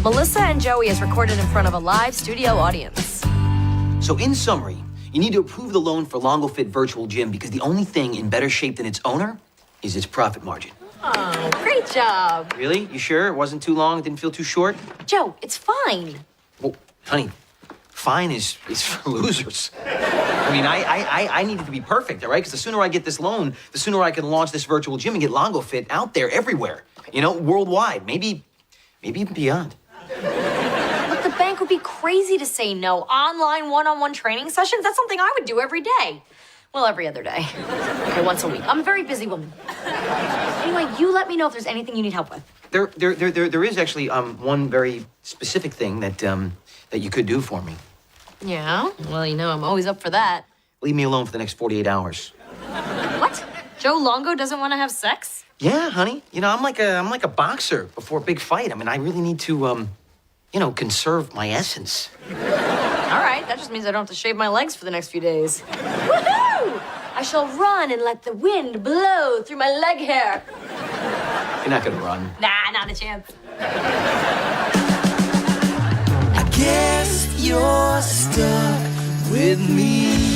Melissa and Joey is recorded in front of a live studio audience. So in summary, you need to approve the loan for Longo Fit Virtual Gym because the only thing in better shape than its owner is its profit margin. Oh, great job. Really? You sure? It wasn't too long? It didn't feel too short? Joe, it's fine. Well, honey, fine is for losers. I mean, I need it to be perfect, all right? Because the sooner I get this loan, the sooner I can launch this virtual gym and get Longo Fit out there everywhere. You know, worldwide. Maybe even beyond. But the bank would be crazy to say no. Online one-on-one training sessions, that's something I would do every day. Well, every other day. Okay, once a week. I'm a very busy woman. Anyway, you let me know if there's anything you need help with. There is actually one very specific thing that you could do for me. Yeah? Well, you know, I'm always up for that. Leave me alone for the next 48 hours. What? Joe Longo doesn't want to have sex? Yeah, honey. You know, I'm like a boxer before a big fight. I mean, I really need to, conserve my essence. All right, that just means I don't have to shave my legs for the next few days. Woohoo! I shall run and let the wind blow through my leg hair. You're not gonna run. Nah, not a chance. I guess you're stuck with me.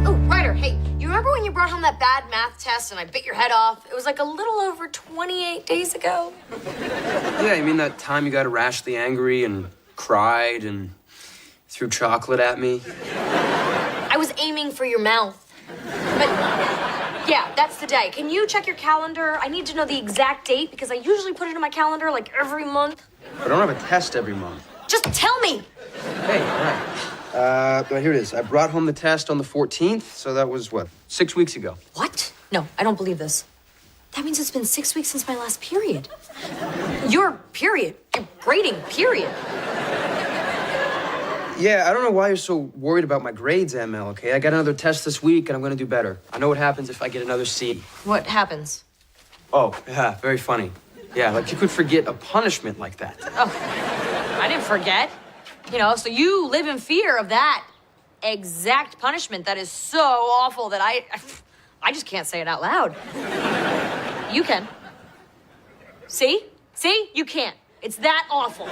Oh, Ryder, hey, you remember when you brought home that bad math test and I bit your head off? It was like a little over 28 days ago. Yeah, you mean that time you got irrationally angry and cried and threw chocolate at me? I was aiming for your mouth. But, yeah, that's the day. Can you check your calendar? I need to know the exact date because I usually put it in my calendar like every month. I don't have a test every month. Just tell me. Hey, all right. Here it is. I brought home the test on the 14th, so that was, 6 weeks ago. What? No, I don't believe this. That means it's been 6 weeks since my last period. Your period. Your grading period. Yeah, I don't know why you're so worried about my grades, ML, okay? I got another test this week, and I'm gonna do better. I know what happens if I get another C. What happens? Oh, yeah, very funny. Yeah, like you could forget a punishment like that. Oh, I didn't forget. You know, so you live in fear of that exact punishment that is so awful that I just can't say it out loud. You can. See? See? You can't. It's that awful.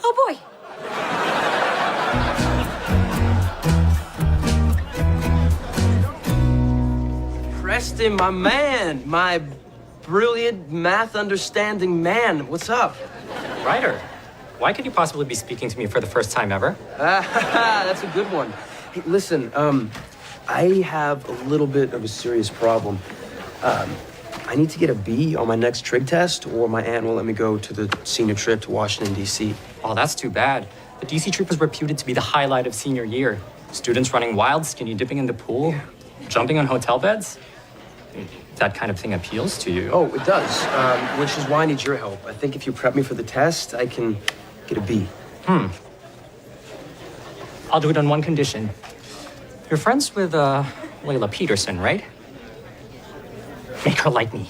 Oh, boy. Preston, my man, my brilliant math-understanding man. What's up? Ryder, why could you possibly be speaking to me for the first time ever? That's a good one. Hey, listen, I have a little bit of a serious problem. I need to get a B on my next trig test, or my aunt won't let me go to the senior trip to Washington, D.C. Oh, that's too bad. The DC trip was reputed to be the highlight of senior year. Students running wild, skinny dipping in the pool, jumping on hotel beds. That kind of thing appeals to you. Oh, it does, which is why I need your help. I think if you prep me for the test, I can get a B. I'll do it on one condition. You're friends with, Layla Peterson, right? Make her like me.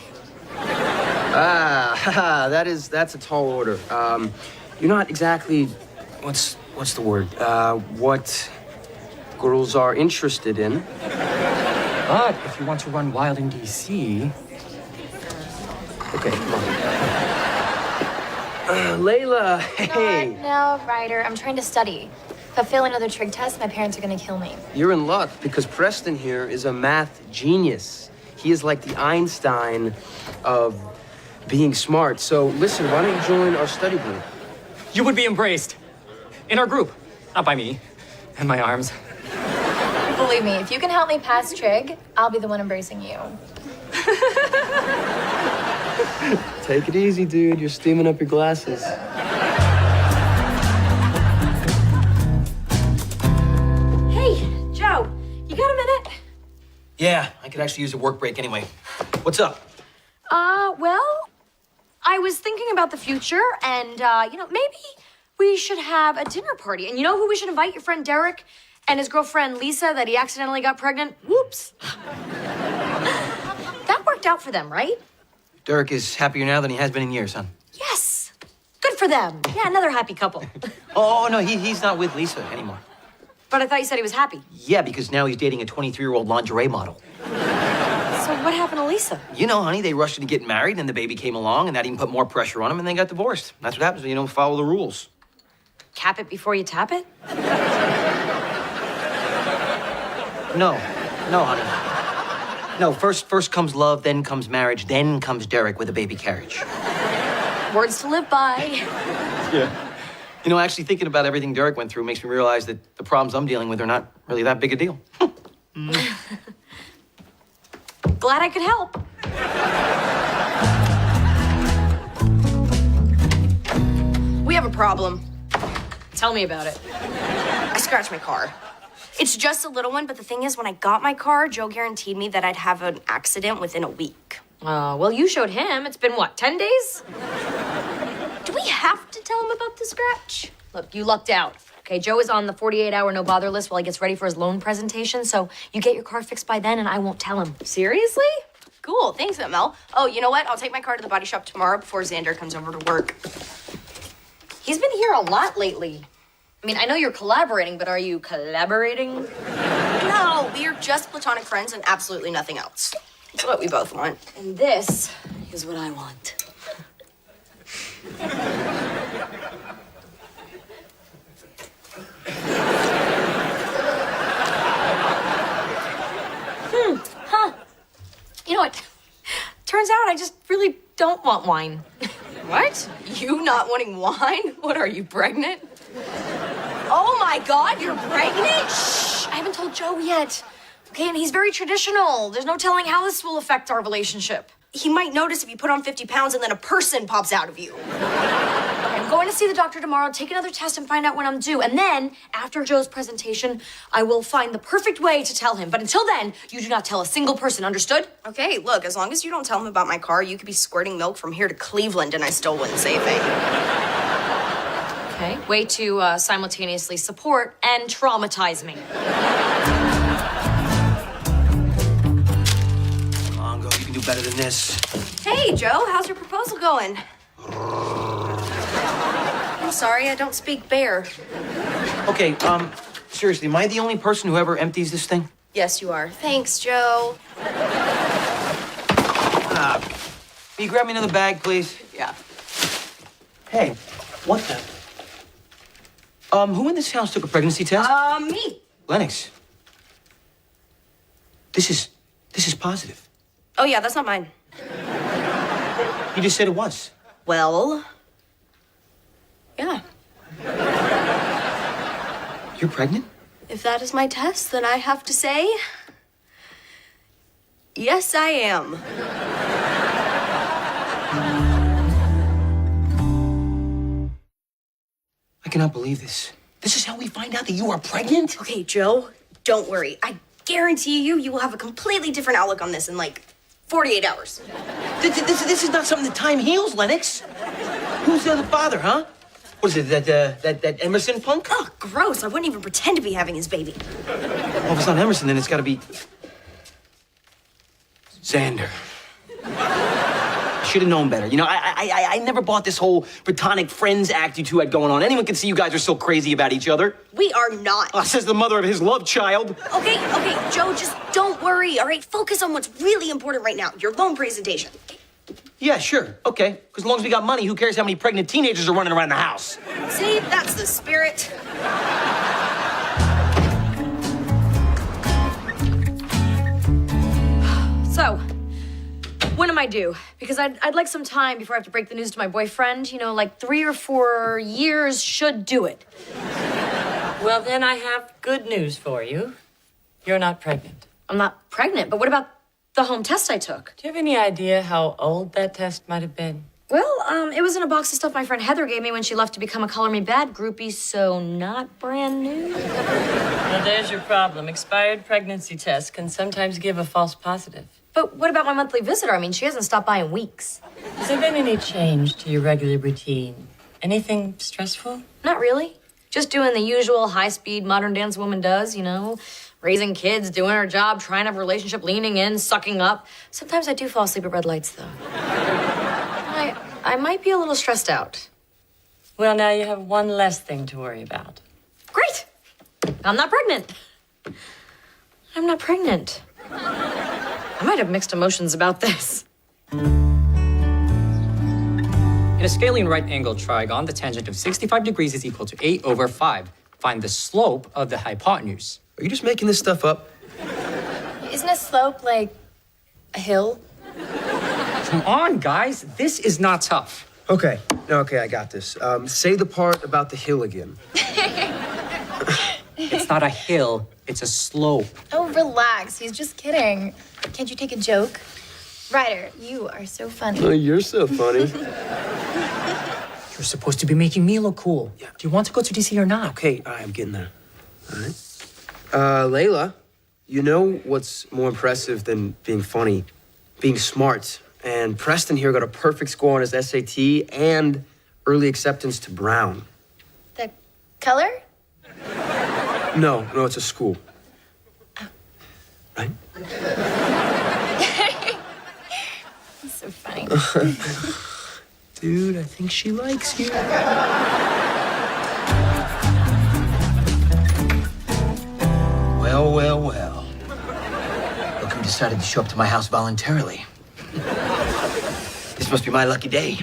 That's a tall order. You're not exactly, what's the word? What girls are interested in. But if you want to run wild in DC... Okay, come on. Layla, hey. No, Ryder, I'm trying to study. If I fail another trig test, my parents are gonna kill me. You're in luck because Preston here is a math genius. He is like the Einstein of being smart. So listen, why don't you join our study group? You would be embraced. In our group. Not by me. And my arms. Believe me, if you can help me pass trig, I'll be the one embracing you. Take it easy, dude. You're steaming up your glasses. Hey, Joe, you got a minute? Yeah, I could actually use a work break anyway. What's up? Well, I was thinking about the future and, maybe we should have a dinner party. And you know who we should invite? Your friend Derek and his girlfriend Lisa that he accidentally got pregnant. Whoops. That out for them, right? Derek is happier now than he has been in years, son. Yes. Good for them. Yeah, another happy couple. Oh, no, he's not with Lisa anymore. But I thought you said he was happy. Yeah, because now he's dating a 23-year-old lingerie model. So what happened to Lisa? You know, honey, they rushed into getting married, and the baby came along, and that even put more pressure on them, and they got divorced. That's what happens when you don't follow the rules. Cap it before you tap it? No, honey. No, first comes love, then comes marriage, then comes Derek with a baby carriage. Words to live by. Yeah. You know, actually thinking about everything Derek went through makes me realize that the problems I'm dealing with are not really that big a deal. Glad I could help. We have a problem. Tell me about it. I scratched my car. It's just a little one, but the thing is, when I got my car, Joe guaranteed me that I'd have an accident within a week. Well, you showed him. It's been, what, 10 days? Do we have to tell him about the scratch? Look, you lucked out. Okay, Joe is on the 48-hour no-bother list while he gets ready for his loan presentation, so you get your car fixed by then and I won't tell him. Seriously? Cool, thanks, Mel. Oh, you know what? I'll take my car to the body shop tomorrow before Xander comes over to work. He's been here a lot lately. I mean, I know you're collaborating, but are you collaborating? No, we are just platonic friends and absolutely nothing else. It's what we both want. And this is what I want. You know what? Turns out I just really don't want wine. What? You not wanting wine? What are you, pregnant? Oh my God, you're pregnant? Shh, I haven't told Joe yet. Okay, and he's very traditional. There's no telling how this will affect our relationship. He might notice if you put on 50 pounds and then a person pops out of you. I'm going to see the doctor tomorrow, take another test, and find out when I'm due. And then, after Joe's presentation, I will find the perfect way to tell him. But until then, you do not tell a single person, understood? Okay, look, as long as you don't tell him about my car, you could be squirting milk from here to Cleveland and I still wouldn't say a thing. Okay, way to simultaneously support and traumatize me. Come on, girl, you can do better than this. Hey, Joe, how's your proposal going? I'm sorry, I don't speak bear. Okay, seriously, am I the only person who ever empties this thing? Yes, you are. Thanks, Joe. Will you grab me another bag, please? Yeah. Hey, what the? Who in this house took a pregnancy test? Me. Lennox. This is positive. Oh, yeah, that's not mine. You just said it was. Well, yeah. You're pregnant? If that is my test, then I have to say, yes, I am. I cannot believe this. This is how we find out that you are pregnant? Okay, Joe, don't worry. I guarantee you will have a completely different outlook on this in like 48 hours. This is not something that time heals, Lennox. Who's the other father, huh? What is it, that Emerson punk? Oh, gross. I wouldn't even pretend to be having his baby. Well, if it's not Emerson, then it's gotta be... Xander. Should have known better. You know, I never bought this whole platonic friends act you two had going on. Anyone can see you guys are so crazy about each other. We are not. Says the mother of his love child. Okay, Joe, just don't worry, all right? Focus on what's really important right now, your loan presentation. Yeah, sure. Okay. Because as long as we got money, who cares how many pregnant teenagers are running around the house? See, that's the spirit. So, when am I due? Because I'd like some time before I have to break the news to my boyfriend. You know, like 3 or 4 years should do it. Well, then I have good news for you. You're not pregnant. I'm not pregnant, but what about the home test I took? Do you have any idea how old that test might have been? Well, it was in a box of stuff my friend Heather gave me when she left to become a Color Me Bad groupie, so not brand new. Well, there's your problem. Expired pregnancy tests can sometimes give a false positive. But what about my monthly visitor? I mean, she hasn't stopped by in weeks. Has there been any change to your regular routine? Anything stressful? Not really. Just doing the usual high-speed modern dance woman does, you know. raising kids, doing her job, trying to have a relationship, leaning in, sucking up. Sometimes I do fall asleep at red lights, though. I might be a little stressed out. Well, now you have one less thing to worry about. Great! I'm not pregnant. I'm not pregnant. I might have mixed emotions about this. In a scalene right-angled trigon, the tangent of 65 degrees is equal to 8 over 5. Find the slope of the hypotenuse. Are you just making this stuff up? Isn't a slope like a hill? Come on, guys. This is not tough. Okay, I got this. Say the part about the hill again. It's not a hill, it's a slope. Oh, relax. He's just kidding. Can't you take a joke? Ryder, you are so funny. Oh, you're so funny. You're supposed to be making me look cool. Yeah. Do you want to go to DC or not? Okay, all right, I'm getting there. All right. Layla, you know what's more impressive than being funny? Being smart. And Preston here got a perfect score on his SAT and early acceptance to Brown. The color? No, it's a school. Right? He's so funny. Dude, I think she likes you. Well. Look who decided to show up to my house voluntarily. This must be my lucky day.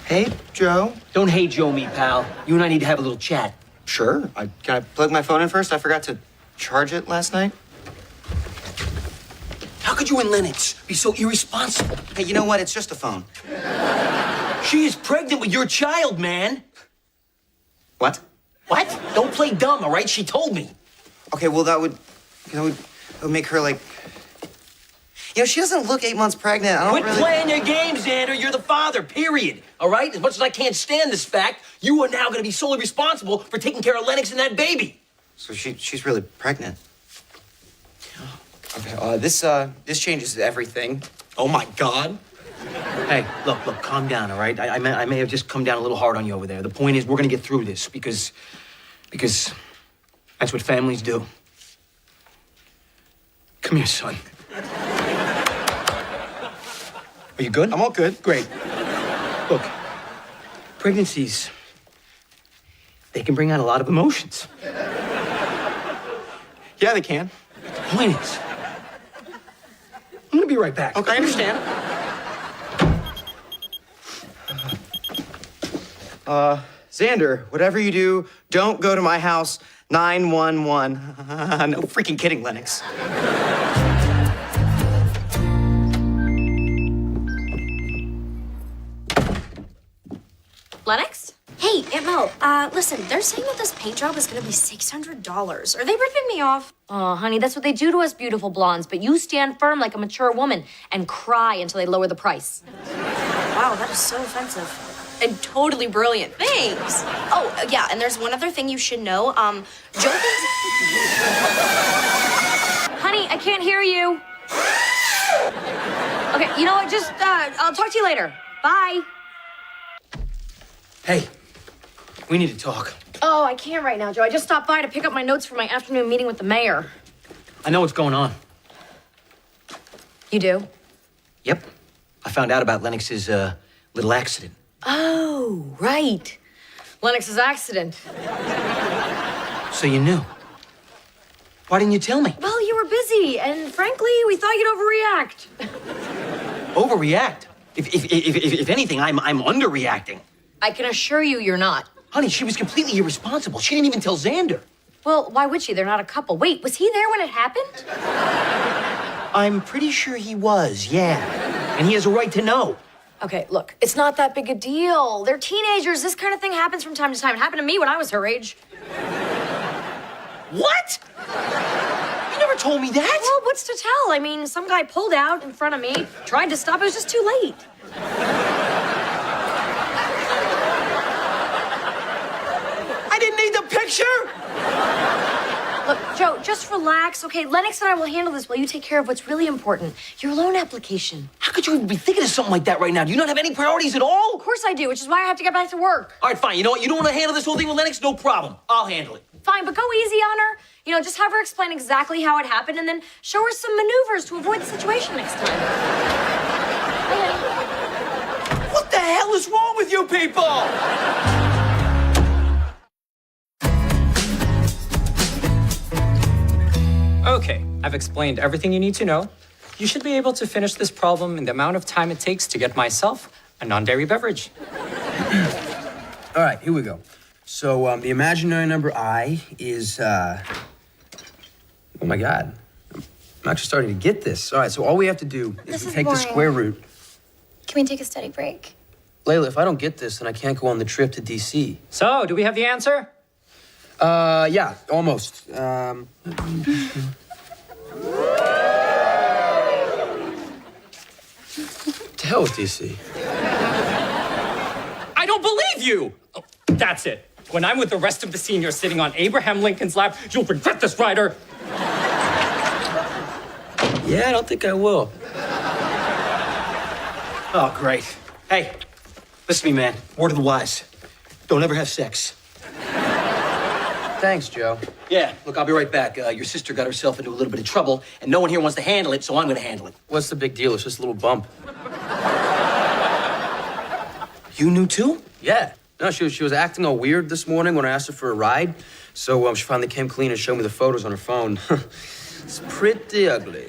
Hey, Joe. Don't hey Joe me, pal. You and I need to have a little chat. Sure. Can I plug my phone in first? I forgot to charge it last night. How could you and Lennox be so irresponsible? Hey, you know what? It's just a phone. She is pregnant with your child, man. What? What? Don't play dumb, all right? She told me. Okay, well, that would make her like... she doesn't look 8 months pregnant. I don't Quit really... playing your games, Xander. You're the father, period. All right? As much as I can't stand this fact, you are now going to be solely responsible for taking care of Lennox and that baby. So she's really pregnant. Okay, this changes everything. Oh, my God. Hey, look, calm down, all right? I may have just come down a little hard on you over there. The point is, we're going to get through this because that's what families do. Come here, son. Are you good? I'm all good. Great. Look, pregnancies, they can bring out a lot of emotions. Yeah, they can. The point is, I'm gonna be right back. Okay, I understand. Xander, whatever you do, don't go to my house. 911. No freaking kidding, Lennox. Lennox? Hey, Aunt Mel, listen, they're saying that this paint job is gonna be $600. Are they ripping me off? Oh, honey, that's what they do to us beautiful blondes. But you stand firm like a mature woman and cry until they lower the price. Wow, that is so offensive. And totally brilliant. Thanks. Oh, yeah, and there's one other thing you should know. Joe thinks... Honey, I can't hear you. Okay, you know what? Just, I'll talk to you later. Bye. Hey, we need to talk. Oh, I can't right now, Joe. I just stopped by to pick up my notes for my afternoon meeting with the mayor. I know what's going on. You do? Yep. I found out about Lennox's, little accident. Oh, right. Lennox's accident. So you knew. Why didn't you tell me? Well, you were busy, and frankly, we thought you'd overreact. Overreact? If anything, I'm underreacting. I can assure you you're not. Honey, she was completely irresponsible. She didn't even tell Xander. Well, why would she? They're not a couple. Wait, was he there when it happened? I'm pretty sure he was, yeah. And he has a right to know. Okay, look, it's not that big a deal. They're teenagers. This kind of thing happens from time to time. It happened to me when I was her age. What? You never told me that. Well, what's to tell? I mean, some guy pulled out in front of me, tried to stop. It was just too late. I didn't need the picture. Look, Joe, just relax, okay? Lennox and I will handle this while you take care of what's really important. Your loan application. How could you even be thinking of something like that right now? Do you not have any priorities at all? Of course I do, which is why I have to get back to work. All right, fine. You know what? You don't want to handle this whole thing with Lennox? No problem. I'll handle it. Fine, but go easy on her. You know, just have her explain exactly how it happened and then show her some maneuvers to avoid the situation next time. What the hell is wrong with you people? Okay, I've explained everything you need to know. You should be able to finish this problem in the amount of time it takes to get myself a non-dairy beverage. All right, here we go. So the imaginary number I is, oh my God. I'm actually starting to get this. All right, so all we have to do is This we is take the boring. square root. Can we take a study break? Layla, if I don't get this, then I can't go on the trip to DC. So, do we have the answer? Yeah, almost. To hell with DC. I don't believe you! Oh, that's it. When I'm with the rest of the seniors sitting on Abraham Lincoln's lap, you'll regret this, Ryder. Yeah, I don't think I will. Oh, great. Hey, listen to me, man. Word of the wise. Don't ever have sex. Thanks, Joe. Yeah, look, I'll be right back. Your sister got herself into a little bit of trouble, and no one here wants to handle it, so I'm gonna handle it. What's the big deal? It's just a little bump. You knew too? Yeah. No, she was acting all weird this morning when I asked her for a ride. So she finally came clean and showed me the photos on her phone. It's pretty ugly.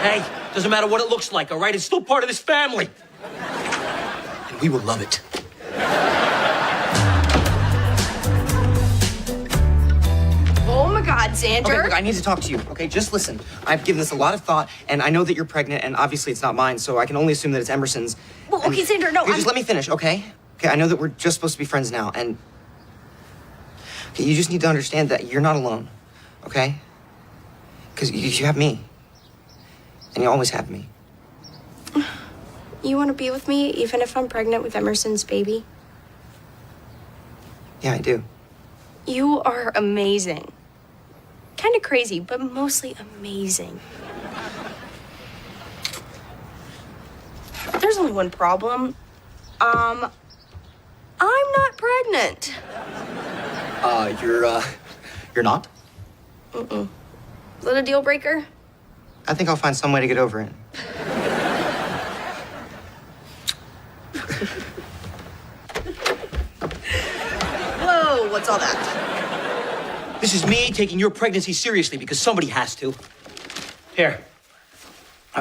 Hey, doesn't matter what it looks like, all right? It's still part of this family. And we will love it. Oh my God, Xander. Okay, look, I need to talk to you, okay? Just listen. I've given this a lot of thought, and I know that you're pregnant, and obviously it's not mine, so I can only assume that it's Emerson's. Well, And- okay, Xander, no, Okay, just I'm- let me finish, okay? Okay, I know that we're just supposed to be friends now, and... Okay, you just need to understand that you're not alone, okay? Because you have me. And you always have me. You want to be with me even if I'm pregnant with Emerson's baby? Yeah, I do. You are amazing. Kind of crazy, but mostly amazing. There's only one problem. I'm not pregnant. You're not? Is that a deal breaker? I think I'll find some way to get over it. Whoa, what's all that? This is me taking your pregnancy seriously because somebody has to. Here.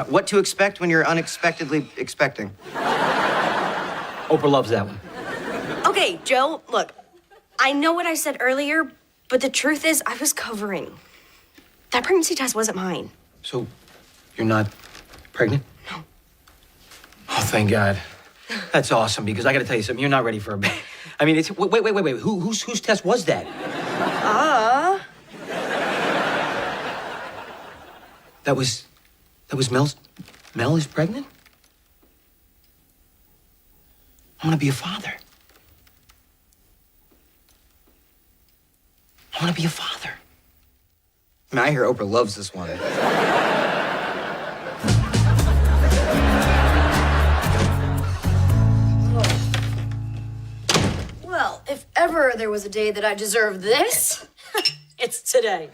What to expect when you're unexpectedly expecting? Oprah loves that one. Okay, Joe, look, I know what I said earlier, but the truth is I was covering. That pregnancy test wasn't mine. So, you're not pregnant? No. Oh, thank God. That's awesome because I got to tell you something. You're not ready for a baby. I mean, it's wait. Whose test was that? That was Mel's. Mel is pregnant? I'm gonna be a father. I wanna be a father. I mean, I hear Oprah loves this one. Well, if ever there was a day that I deserved this, it's today.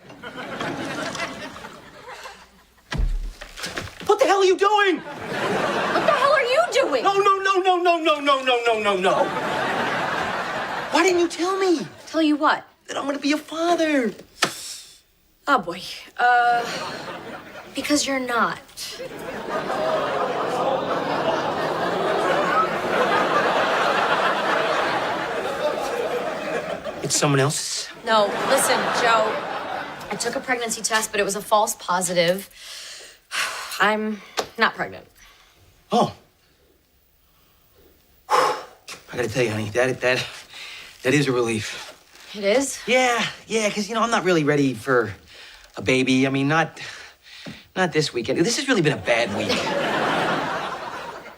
What the hell are you doing? What the hell are you doing? No. Why didn't you tell me Tell you what? that I'm gonna be a father? Oh boy. Because you're not. It's someone else's. No, listen, Joe. I took a pregnancy test, but it was a false positive. I'm not pregnant. Oh. I gotta tell you, honey, that is a relief. It is? Yeah, because I'm not really ready for a baby. I mean, not this weekend. This has really been a bad week.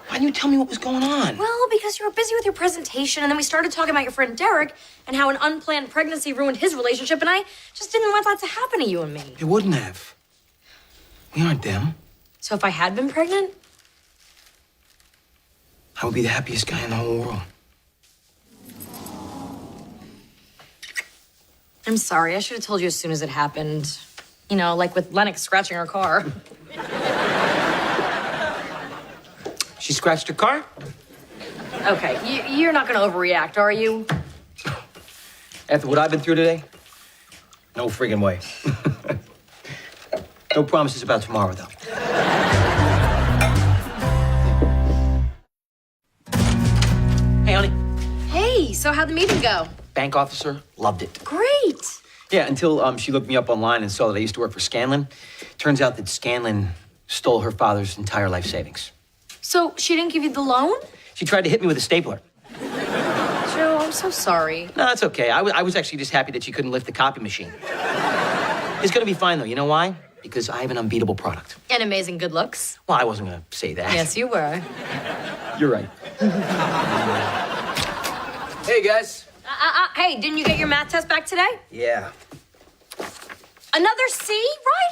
Why didn't you tell me what was going on? Well, because you were busy with your presentation, and then we started talking about your friend Derek and how an unplanned pregnancy ruined his relationship, and I just didn't want that to happen to you and me. It wouldn't have. We aren't them. So if I had been pregnant, I would be the happiest guy in the whole world. I'm sorry. I should have told you as soon as it happened. You know, like with Lennox scratching her car. She scratched her car? Okay, you're not gonna overreact, are you? After what I've been through today? No friggin' way. No promises about tomorrow, though. Hey, honey. Hey, so how'd the meeting go? Bank officer loved it. Great. Yeah, until she looked me up online and saw that I used to work for Scanlon. Turns out that Scanlon stole her father's entire life savings. So she didn't give you the loan? She tried to hit me with a stapler. Joe, I'm so sorry. No, that's okay. I was actually just happy that she couldn't lift the copy machine. It's gonna be fine, though. You know why? Because I have an unbeatable product. And amazing good looks. Well, I wasn't gonna say that. Yes, you were. You're right. Hey, guys. Hey, didn't you get your math test back today? Yeah. Another C?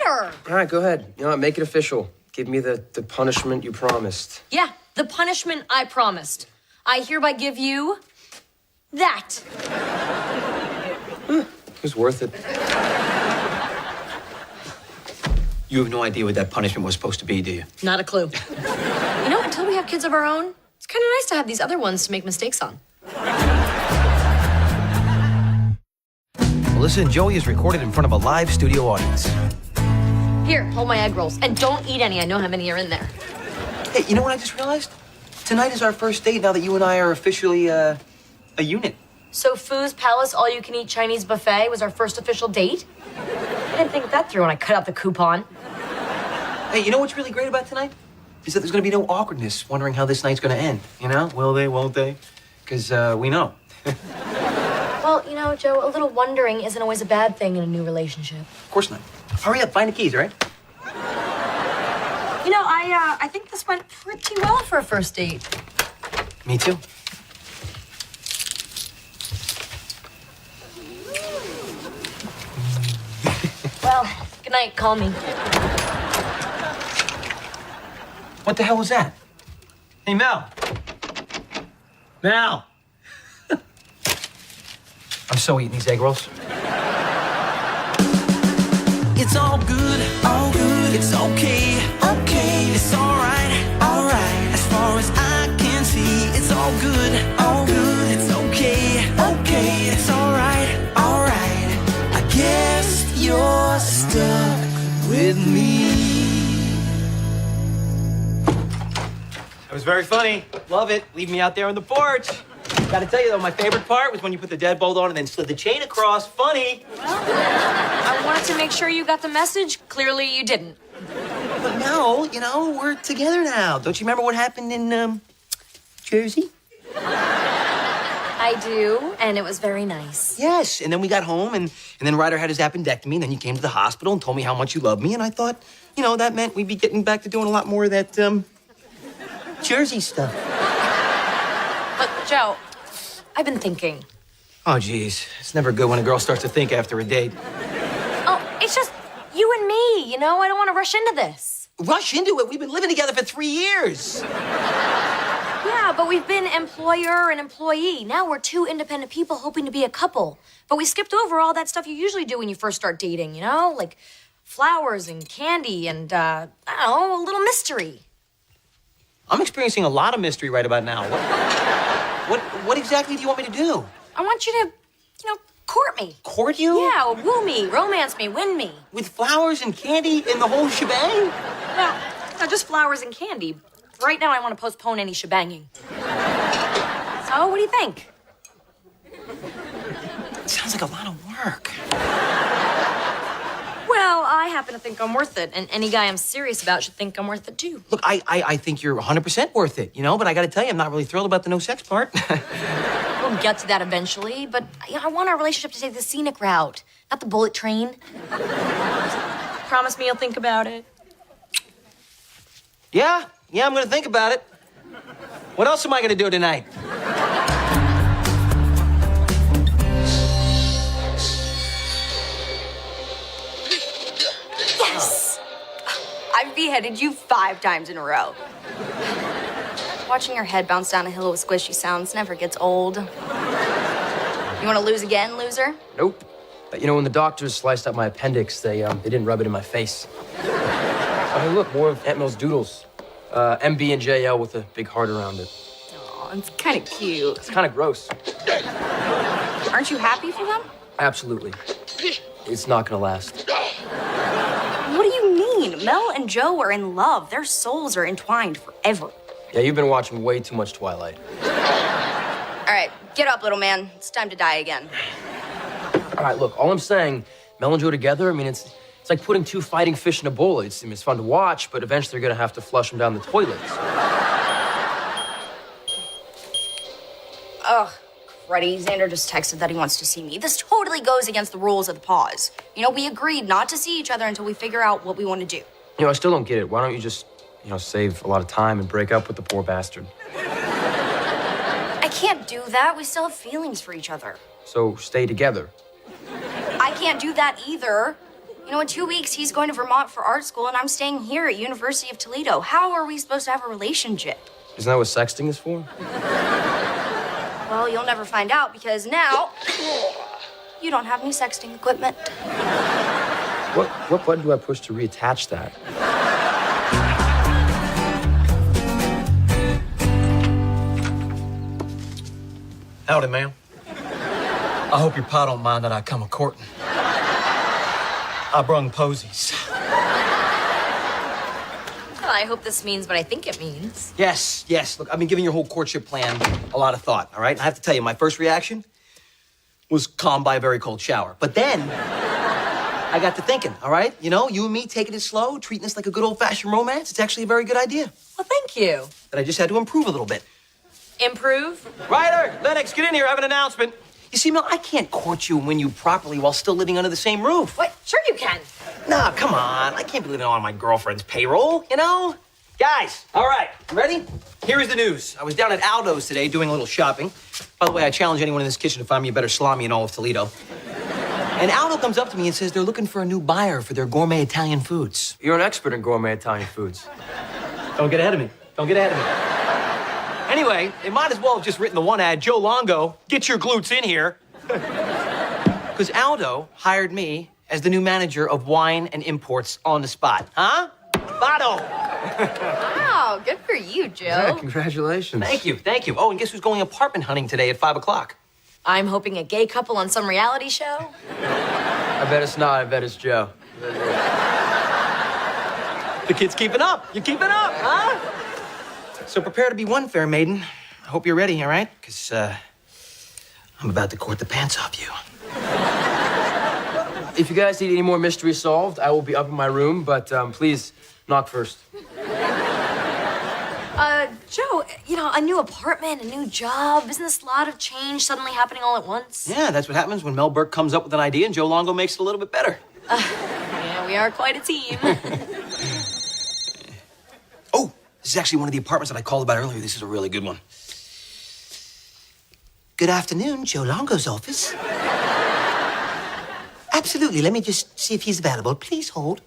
Ryder! All right, go ahead. You know what? Make it official. Give me the punishment you promised. Yeah, the punishment I promised. I hereby give you that. It was worth it. You have no idea what that punishment was supposed to be, do you? Not a clue. You know, until we have kids of our own, it's kind of nice to have these other ones to make mistakes on. Melissa and Joey is recorded in front of a live studio audience. Here, hold my egg rolls. And don't eat any. I know how many are in there. Hey, you know what I just realized? Tonight is our first date now that you and I are officially a unit. So Foo's Palace All-You-Can-Eat Chinese Buffet was our first official date? I didn't think that through when I cut out the coupon. Hey, you know what's really great about tonight? Is that there's gonna be no awkwardness wondering how this night's gonna end. You know? Will they, won't they? Because we know. Well, you know, Joe, a little wondering isn't always a bad thing in a new relationship. Of course not. Hurry up, find the keys, all right? You know, I think this went pretty well for a first date. Me too. Well, good night. Call me. What the hell was that? Hey, Mel. Mel. I'm so eating these egg rolls. It's all good, it's okay, okay, it's alright, alright. As far as I can see, it's all good, it's okay, okay, it's alright, alright. I guess you're stuck with me. It was very funny. Love it. Leave me out there on the porch. Gotta tell you, though, my favorite part was when you put the deadbolt on and then slid the chain across. Funny. I wanted to make sure you got the message. Clearly, you didn't. But no, you know, we're together now. Don't you remember what happened in, Jersey? I do, and it was very nice. Yes, and then we got home, and then Ryder had his appendectomy, and then you came to the hospital and told me how much you loved me, and I thought, you know, that meant we'd be getting back to doing a lot more of that, Jersey stuff. But, Joe, I've been thinking. Oh, geez. It's never good when a girl starts to think after a date. Oh, it's just you and me, you know? I don't want to rush into this. Rush into it. We've been living together for 3 years. Yeah, but we've been employer and employee. Now we're two independent people hoping to be a couple. But we skipped over all that stuff you usually do when you first start dating, you know? Like flowers and candy and, I don't know, a little mystery. I'm experiencing a lot of mystery right about now. What exactly do you want me to do? I want you to, you know, court me. Court you? Yeah, woo me, romance me, win me. With flowers and candy and the whole shebang? No, just flowers and candy. Right now, I want to postpone any shebanging. So, what do you think? It sounds like a lot of work. Well, I happen to think I'm worth it, and any guy I'm serious about should think I'm worth it too. Look, I think you're 100% worth it, you know, but I gotta tell you, I'm not really thrilled about the no sex part. We'll get to that eventually, but you know, I want our relationship to take the scenic route, not the bullet train. Promise me you'll think about it. Yeah, I'm gonna think about it. What else am I gonna do tonight? Yes! I've beheaded you 5 times in a row. Watching your head bounce down a hill with squishy sounds never gets old. You want to lose again, loser? Nope. You know, when the doctors sliced up my appendix, they didn't rub it in my face. I mean, look, more of Aunt Mel's doodles. MB and JL with a big heart around it. Oh, it's kind of cute. It's kind of gross. Aren't you happy for them? Absolutely. It's not gonna last. What do you mean? Mel and Joe are in love. Their souls are entwined forever. Yeah, you've been watching way too much Twilight. All right, get up, little man. It's time to die again. All right, look, all I'm saying, Mel and Joe together, I mean, it's like putting two fighting fish in a bowl. It's fun to watch, but eventually they're gonna have to flush them down the toilets. Ugh, cruddy. Xander just texted that he wants to see me. This totally goes against the rules of the pause. You know, we agreed not to see each other until we figure out what we want to do. You know, I still don't get it. Why don't you just, save a lot of time and break up with the poor bastard? I can't do that. We still have feelings for each other. So stay together. I can't do that either. You know, in 2 weeks, he's going to Vermont for art school, and I'm staying here at University of Toledo. How are we supposed to have a relationship? Isn't that what sexting is for? Well, you'll never find out because now you don't have any sexting equipment. What button do I push to reattach that? Howdy, ma'am. I hope your pa don't mind that I come a-courting. I brung posies. Well, I hope this means what I think it means. Yes. Look, I've been giving your whole courtship plan a lot of thought, all right? And I have to tell you, my first reaction was calmed by a very cold shower. But then, I got to thinking, all right? You know, you and me taking it slow, treating this like a good old-fashioned romance, it's actually a very good idea. Well, thank you. That I just had to improve a little bit. Improve? Ryder, Lennox, get in here, I have an announcement. You see, Mel, I can't court you and win you properly while still living under the same roof. What? Sure you can. Nah, come on. I can't be living on my girlfriend's payroll, you know? Guys, all right, you ready? Here is the news. I was down at Aldo's today doing a little shopping. By the way, I challenge anyone in this kitchen to find me a better salami in all of Toledo. And Aldo comes up to me and says they're looking for a new buyer for their gourmet Italian foods. You're an expert in gourmet Italian foods. Don't get ahead of me. Don't get ahead of me. Anyway, they might as well have just written the one ad, Joe Longo, get your glutes in here. Because Aldo hired me as the new manager of wine and imports on the spot. Huh? Vado! Wow, good for you, Joe. Yeah, congratulations. Thank you. Oh, and guess who's going apartment hunting today at 5 o'clock? I'm hoping a gay couple on some reality show. I bet it's not. I bet it's Joe. The kid's keeping up. You're keeping up, huh? So prepare to be one, fair maiden. I hope you're ready, all right? Because, I'm about to court the pants off you. If you guys need any more mysteries solved, I will be up in my room, but please knock first. Joe, you know, a new apartment, a new job. Isn't this a lot of change suddenly happening all at once? Yeah, that's what happens when Mel Burke comes up with an idea and Joe Longo makes it a little bit better. Yeah, we are quite a team. Oh, this is actually one of the apartments that I called about earlier. This is a really good one. Good afternoon, Joe Longo's office. Absolutely. Let me just see if he's available. Please hold.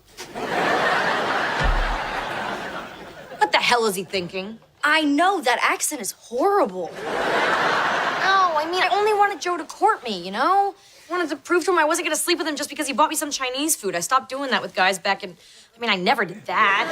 What the hell is he thinking? I know, that accent is horrible. No, I mean, I only wanted Joe to court me, you know? I wanted to prove to him I wasn't gonna sleep with him just because he bought me some Chinese food. I stopped doing that with guys back in... I mean, I never did that.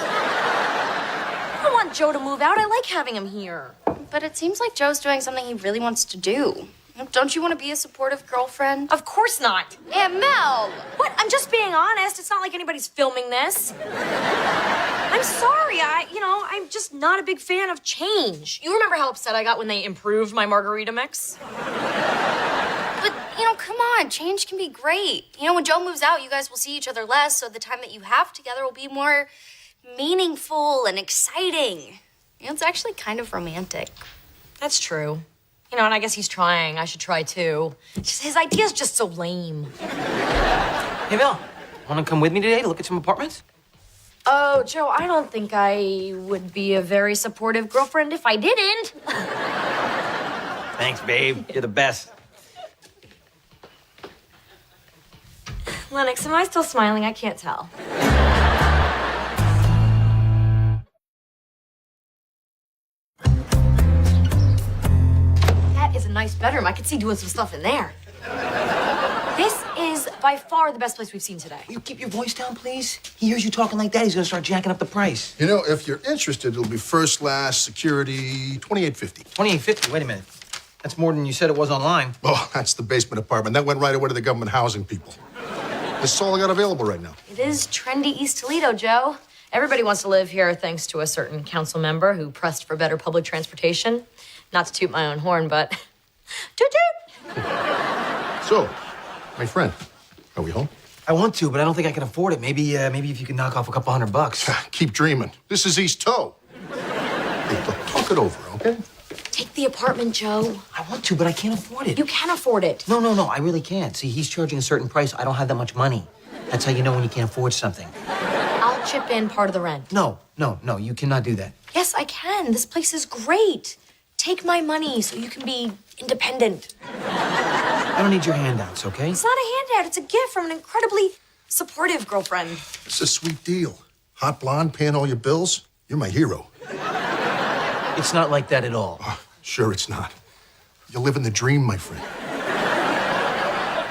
I don't want Joe to move out. I like having him here. But it seems like Joe's doing something he really wants to do. Don't you want to be a supportive girlfriend? Of course not. Aunt Mel! What? I'm just being honest. It's not like anybody's filming this. I'm sorry. I'm just not a big fan of change. You remember how upset I got when they improved my margarita mix? But, come on. Change can be great. When Joe moves out, you guys will see each other less, so the time that you have together will be more meaningful and exciting. It's actually kind of romantic. That's true. And I guess he's trying. I should try too. His idea's just so lame. Hey, Mel, want to come with me today to look at some apartments? Oh, Joe, I don't think I would be a very supportive girlfriend if I didn't. Thanks, babe. You're the best. Lennox, am I still smiling? I can't tell. That is a nice bedroom. I could see doing some stuff in there. This is by far the best place we've seen today. Will you keep your voice down, please? He hears you talking like that, he's gonna start jacking up the price. You know, if you're interested, it'll be first class, security, $28.50. $28.50, wait a minute. That's more than you said it was online. Oh, that's the basement apartment. That went right away to the government housing people. This is all I got available right now. It is trendy East Toledo, Joe. Everybody wants to live here thanks to a certain council member who pressed for better public transportation. Not to toot my own horn, but toot toot! So, my friend, are we home? I want to, but I don't think I can afford it. Maybe if you can knock off a couple $100. Keep dreaming. This is East Toe. Hey, look, talk it over, okay? Take the apartment, Joe. I want to, but I can't afford it. You can afford it. No, I really can't. See, he's charging a certain price. I don't have that much money. That's how you know when you can't afford something. I'll chip in part of the rent. No, you cannot do that. Yes, I can. This place is great. Take my money so you can be independent. I don't need your handouts, okay? It's not a handout. It's a gift from an incredibly supportive girlfriend. It's a sweet deal. Hot blonde, paying all your bills. You're my hero. It's not like that at all. Sure it's not. You're living the dream, my friend.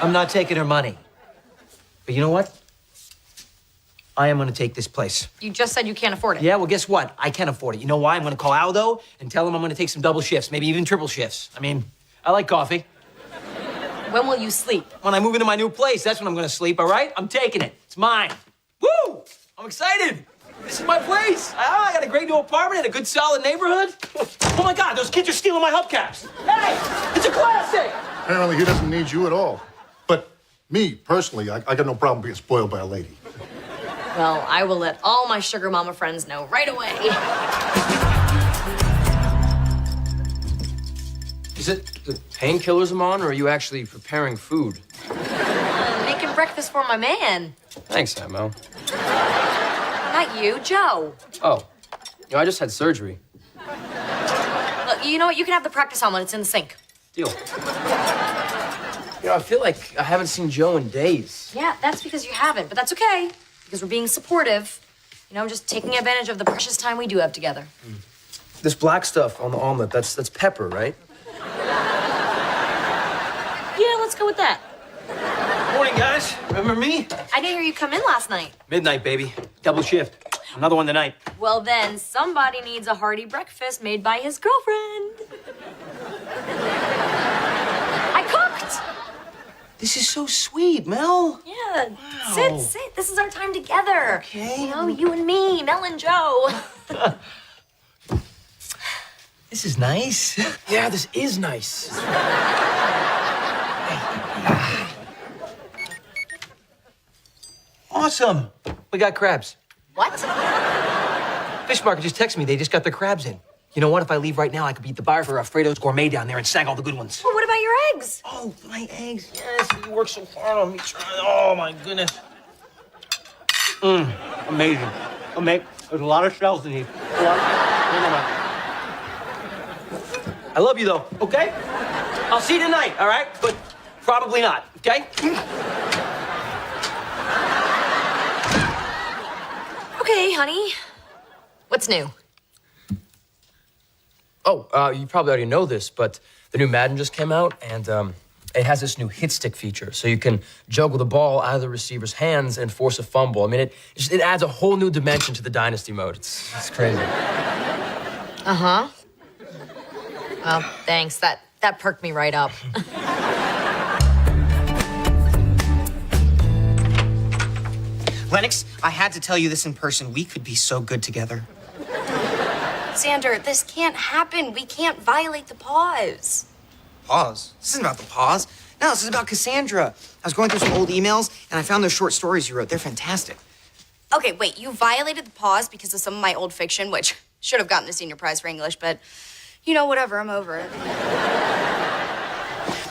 I'm not taking her money. But you know what? I am gonna take this place. You just said you can't afford it. Yeah, well, guess what? I can afford it. You know why? I'm gonna call Aldo and tell him I'm gonna take some double shifts, maybe even triple shifts. I mean, I like coffee. When will you sleep? When I move into my new place, that's when I'm gonna sleep, all right? I'm taking it. It's mine. Woo! I'm excited. This is my place. I got a great new apartment in a good, solid neighborhood. Oh, my God, those kids are stealing my hubcaps. Hey, it's a classic. Apparently he doesn't need you at all. But me, personally, I got no problem being spoiled by a lady. Well, I will let all my sugar mama friends know right away. Is it the painkillers I'm on, or are you actually preparing food? Making breakfast for my man. Thanks, Emma. Not you, Joe. Oh, I just had surgery. Look, you know what? You can have the practice omelet. It's in the sink. Deal. I feel like I haven't seen Joe in days. Yeah, that's because you haven't, but that's okay. Because we're being supportive. Just taking advantage of the precious time we do have together. This black stuff on the omelet, that's pepper, right? Yeah, let's go with that. Morning, guys. Remember me? I didn't hear you come in last night. Midnight, baby. Double shift. Another one tonight. Well, then, somebody needs a hearty breakfast made by his girlfriend. I cooked. This is so sweet, Mel. Yeah. Wow. Sit. This is our time together. Okay. You and me, Mel and Joe. This is nice. Yeah, this is nice. Awesome. We got crabs. What? Fish market just texted me. They just got their crabs in. You know what? If I leave right now, I could beat the buyer for Alfredo's Gourmet down there and snag all the good ones. Well, what about your eggs? Oh, my eggs. Yes, you worked so hard on me. Oh, my goodness. Amazing. There's a lot of shells in these. I love you, though, okay? I'll see you tonight, all right? But probably not, okay? Okay, honey. What's new? Oh, you probably already know this, but the new Madden just came out, and it has this new hit stick feature, so you can juggle the ball out of the receiver's hands and force a fumble. I mean, it adds a whole new dimension to the Dynasty mode. It's crazy. Uh-huh. Well, thanks. That perked me right up. Lennox, I had to tell you this in person. We could be so good together. Xander, this can't happen. We can't violate the pause. Pause? This isn't about the pause. No, this is about Cassandra. I was going through some old emails, and I found those short stories you wrote. They're fantastic. Okay, wait, you violated the pause because of some of my old fiction, which should have gotten the senior prize for English, but whatever, I'm over it.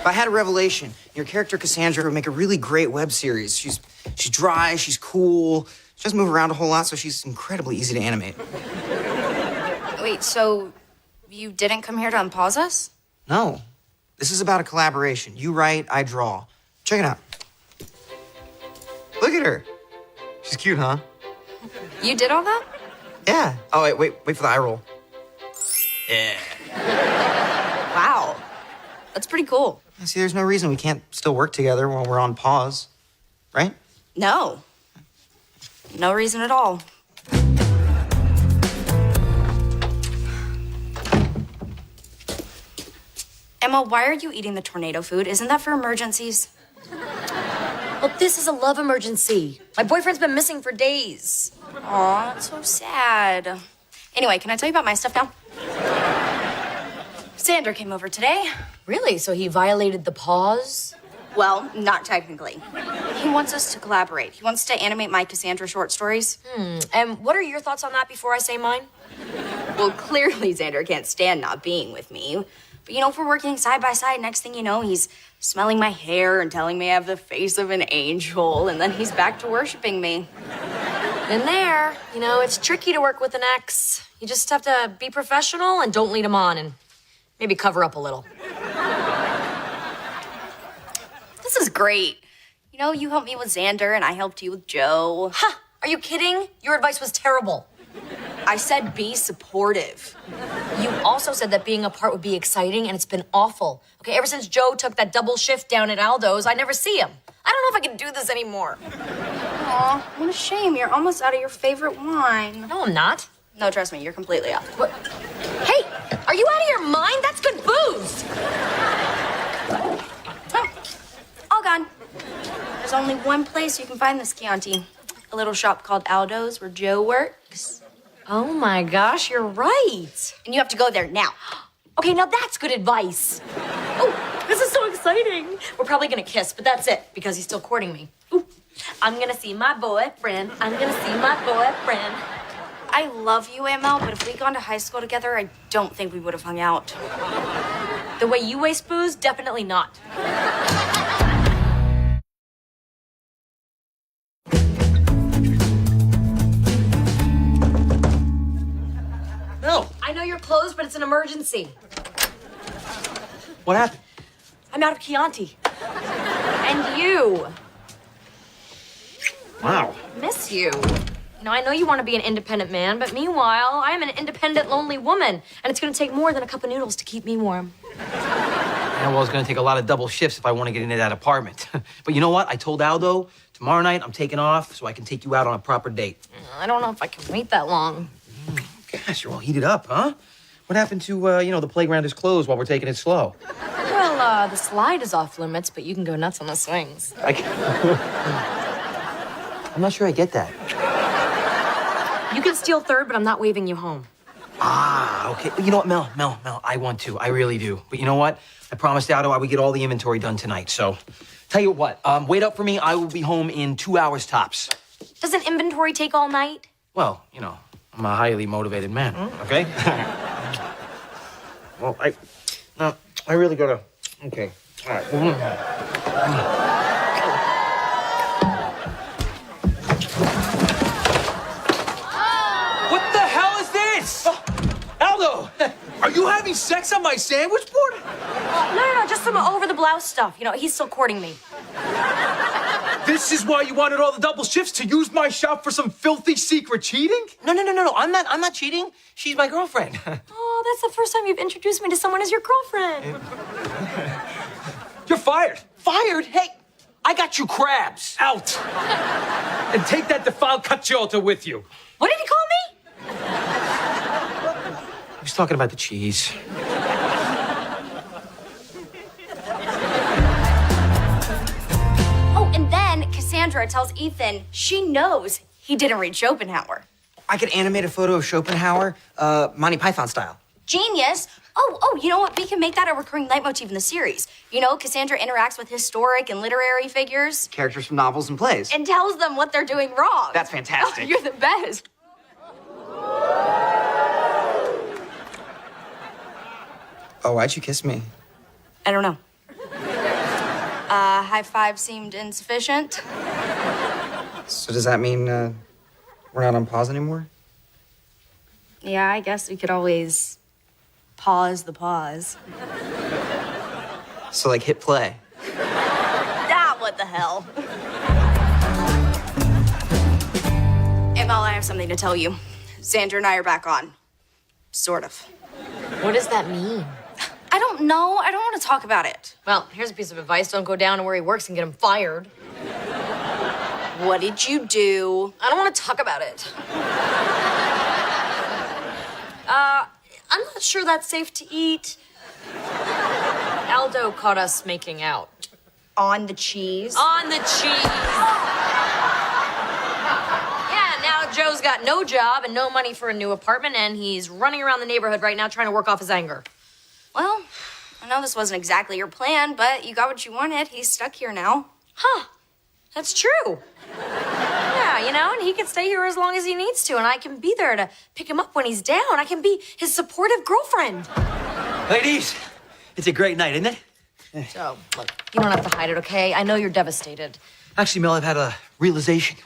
But I had a revelation. Your character, Cassandra, would make a really great web series. She's dry, she's cool, she doesn't move around a whole lot, so she's incredibly easy to animate. Wait, so you didn't come here to unpause us? No. This is about a collaboration. You write, I draw. Check it out. Look at her. She's cute, huh? You did all that? Yeah. Oh, wait for the eye roll. Yeah. Wow. That's pretty cool. See, there's no reason we can't still work together while we're on pause. right? No. No reason at all. Emma, why are you eating the tornado food? Isn't that for emergencies? Well, this is a love emergency. My boyfriend's been missing for days. Aw, that's so sad. Anyway, can I tell you about my stuff now? Xander came over today. Really? So he violated the pause? Well, not technically. He wants us to collaborate. He wants to animate my Cassandra short stories. And what are your thoughts on that before I say mine? Well, clearly Xander can't stand not being with me. But you know, if we're working side by side, next thing you know, he's smelling my hair and telling me I have the face of an angel, and then he's back to worshiping me. In there, you know, it's tricky to work with an ex. You just have to be professional and don't lead him on and maybe cover up a little. This is great. You know, you helped me with Xander, and I helped you with Joe. Ha! Are you kidding? Your advice was terrible. I said be supportive. You also said that being apart would be exciting, and it's been awful. Okay, ever since Joe took that double shift down at Aldo's, I never see him. I don't know if I can do this anymore. Aw, what a shame. You're almost out of your favorite wine. No, I'm not. No, trust me, you're completely off. What? Hey, are you out of your mind? That's good booze. Oh, all gone. There's only one place you can find this Chianti. A little shop called Aldo's where Joe works. Oh my gosh, you're right. And you have to go there now. Okay, now that's good advice. Oh, this is so exciting. We're probably gonna kiss, but that's it because he's still courting me. Ooh, I'm gonna see my boyfriend. I'm gonna see my boyfriend. I love you, Emma, but if we'd gone to high school together, I don't think we would have hung out. The way you waste booze, definitely not. No. I know you're closed, but it's an emergency. What happened? I'm out of Chianti. And you. Wow. Miss you. You know, I know you want to be an independent man, but meanwhile, I am an independent, lonely woman, and it's going to take more than a cup of noodles to keep me warm. Yeah, well, it's gonna take a lot of double shifts if I want to get into that apartment. But you know what? I told Aldo tomorrow night I'm taking off so I can take you out on a proper date. I don't know if I can wait that long. Gosh, you're all heated up, huh? What happened to, the playground is closed while we're taking it slow? Well, the slide is off limits, but you can go nuts on the swings. I'm not sure I get that. You can steal third, but I'm not waving you home. Ah, okay. You know what, Mel, I want to. I really do. But you know what? I promised Aldo I would get all the inventory done tonight, so tell you what, wait up for me. I will be home in 2 hours tops. Does an inventory take all night? Well, I'm a highly motivated man, okay? Well, I really gotta, okay. All right. What the hell is this? Aldo, are you having sex on my sandwich board? No, just some over-the-blouse stuff. You know, he's still courting me. This is why you wanted all the double shifts, to use my shop for some filthy secret cheating? No. I'm not cheating. She's my girlfriend. Oh, that's the first time you've introduced me to someone as your girlfriend. You're fired. Fired? Hey, I got you crabs. Out. And take that defiled cacciota with you. What did he call me? He was talking about the cheese. Oh, and then Cassandra tells Ethan she knows he didn't read Schopenhauer. I could animate a photo of Schopenhauer, Monty Python style. Genius. Oh, you know what? We can make that a recurring leitmotif in the series. You know, Cassandra interacts with historic and literary figures Characters from novels and plays. and tells them what they're doing wrong. That's fantastic. Oh, you're the best. Oh, why'd you kiss me? I don't know. High five seemed insufficient. So does that mean we're not on pause anymore? Yeah, I guess we could always pause the pause. So like hit play. Ah, what the hell? Emma, I have something to tell you. Xander and I are back on. Sort of. What does that mean? I don't know. I don't want to talk about it. Well, here's a piece of advice. Don't go down to where he works and get him fired. What did you do? I don't want to talk about it. I'm not sure that's safe to eat. Aldo caught us making out. On the cheese? On the cheese. Yeah, now Joe's got no job and no money for a new apartment, and he's running around the neighborhood right now trying to work off his anger. Well, I know this wasn't exactly your plan, but you got what you wanted. He's stuck here now. Huh. That's true. Yeah, you know, and he can stay here as long as he needs to, and I can be there to pick him up when he's down. I can be his supportive girlfriend. Ladies, it's a great night, isn't it? Joe, look, you don't have to hide it, okay? I know you're devastated. Actually, Mel, I've had a realization.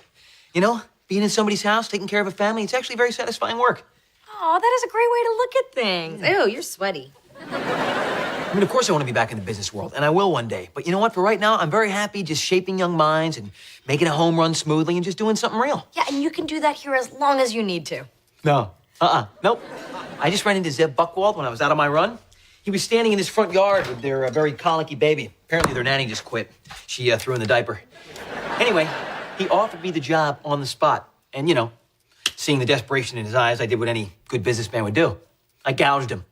You know, being in somebody's house, taking care of a family, it's actually very satisfying work. Oh, that is a great way to look at things. Ew, you're sweaty. I mean, of course I want to be back in the business world, and I will one day. But you know what? For right now, I'm very happy just shaping young minds and making a home run smoothly and just doing something real. Yeah, and you can do that here as long as you need to. No. Nope. I just ran into Zeb Buckwald when I was out on my run. He was standing in his front yard with their very colicky baby. Apparently their nanny just quit. She threw in the diaper. Anyway, he offered me the job on the spot. And, you know, seeing the desperation in his eyes, I did what any good businessman would do. I gouged him.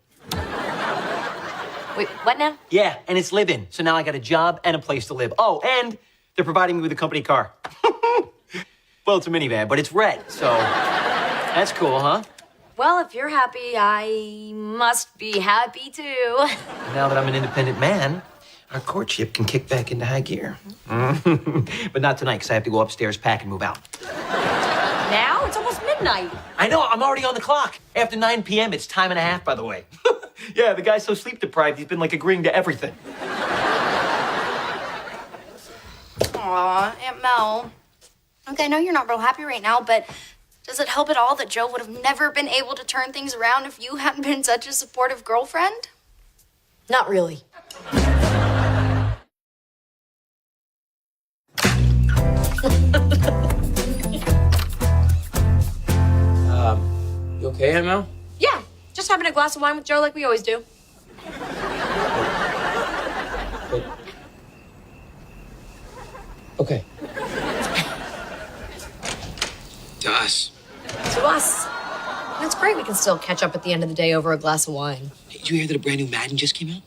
Wait, what now? Yeah, and it's live-in. So now I got a job and a place to live. Oh, and they're providing me with a company car. Well, it's a minivan, but it's red, so that's cool, huh? Well, if you're happy, I must be happy too. Now that I'm an independent man, our courtship can kick back into high gear. But not tonight, because I have to go upstairs, pack, and move out. Now? It's almost midnight. I know, I'm already on the clock. After 9 p.m., it's time and a half, by the way. Yeah, the guy's so sleep-deprived, he's been, like, agreeing to everything. Aw, Aunt Mel. Okay, I know you're not real happy right now, but does it help at all that Joe would have never been able to turn things around if you hadn't been such a supportive girlfriend? Not really. You okay, Aunt Mel? Yeah, just having a glass of wine with Joe like we always do. Okay. To us. To us. That's great. We can still catch up at the end of the day over a glass of wine. Hey, did you hear that a brand new Madden just came out?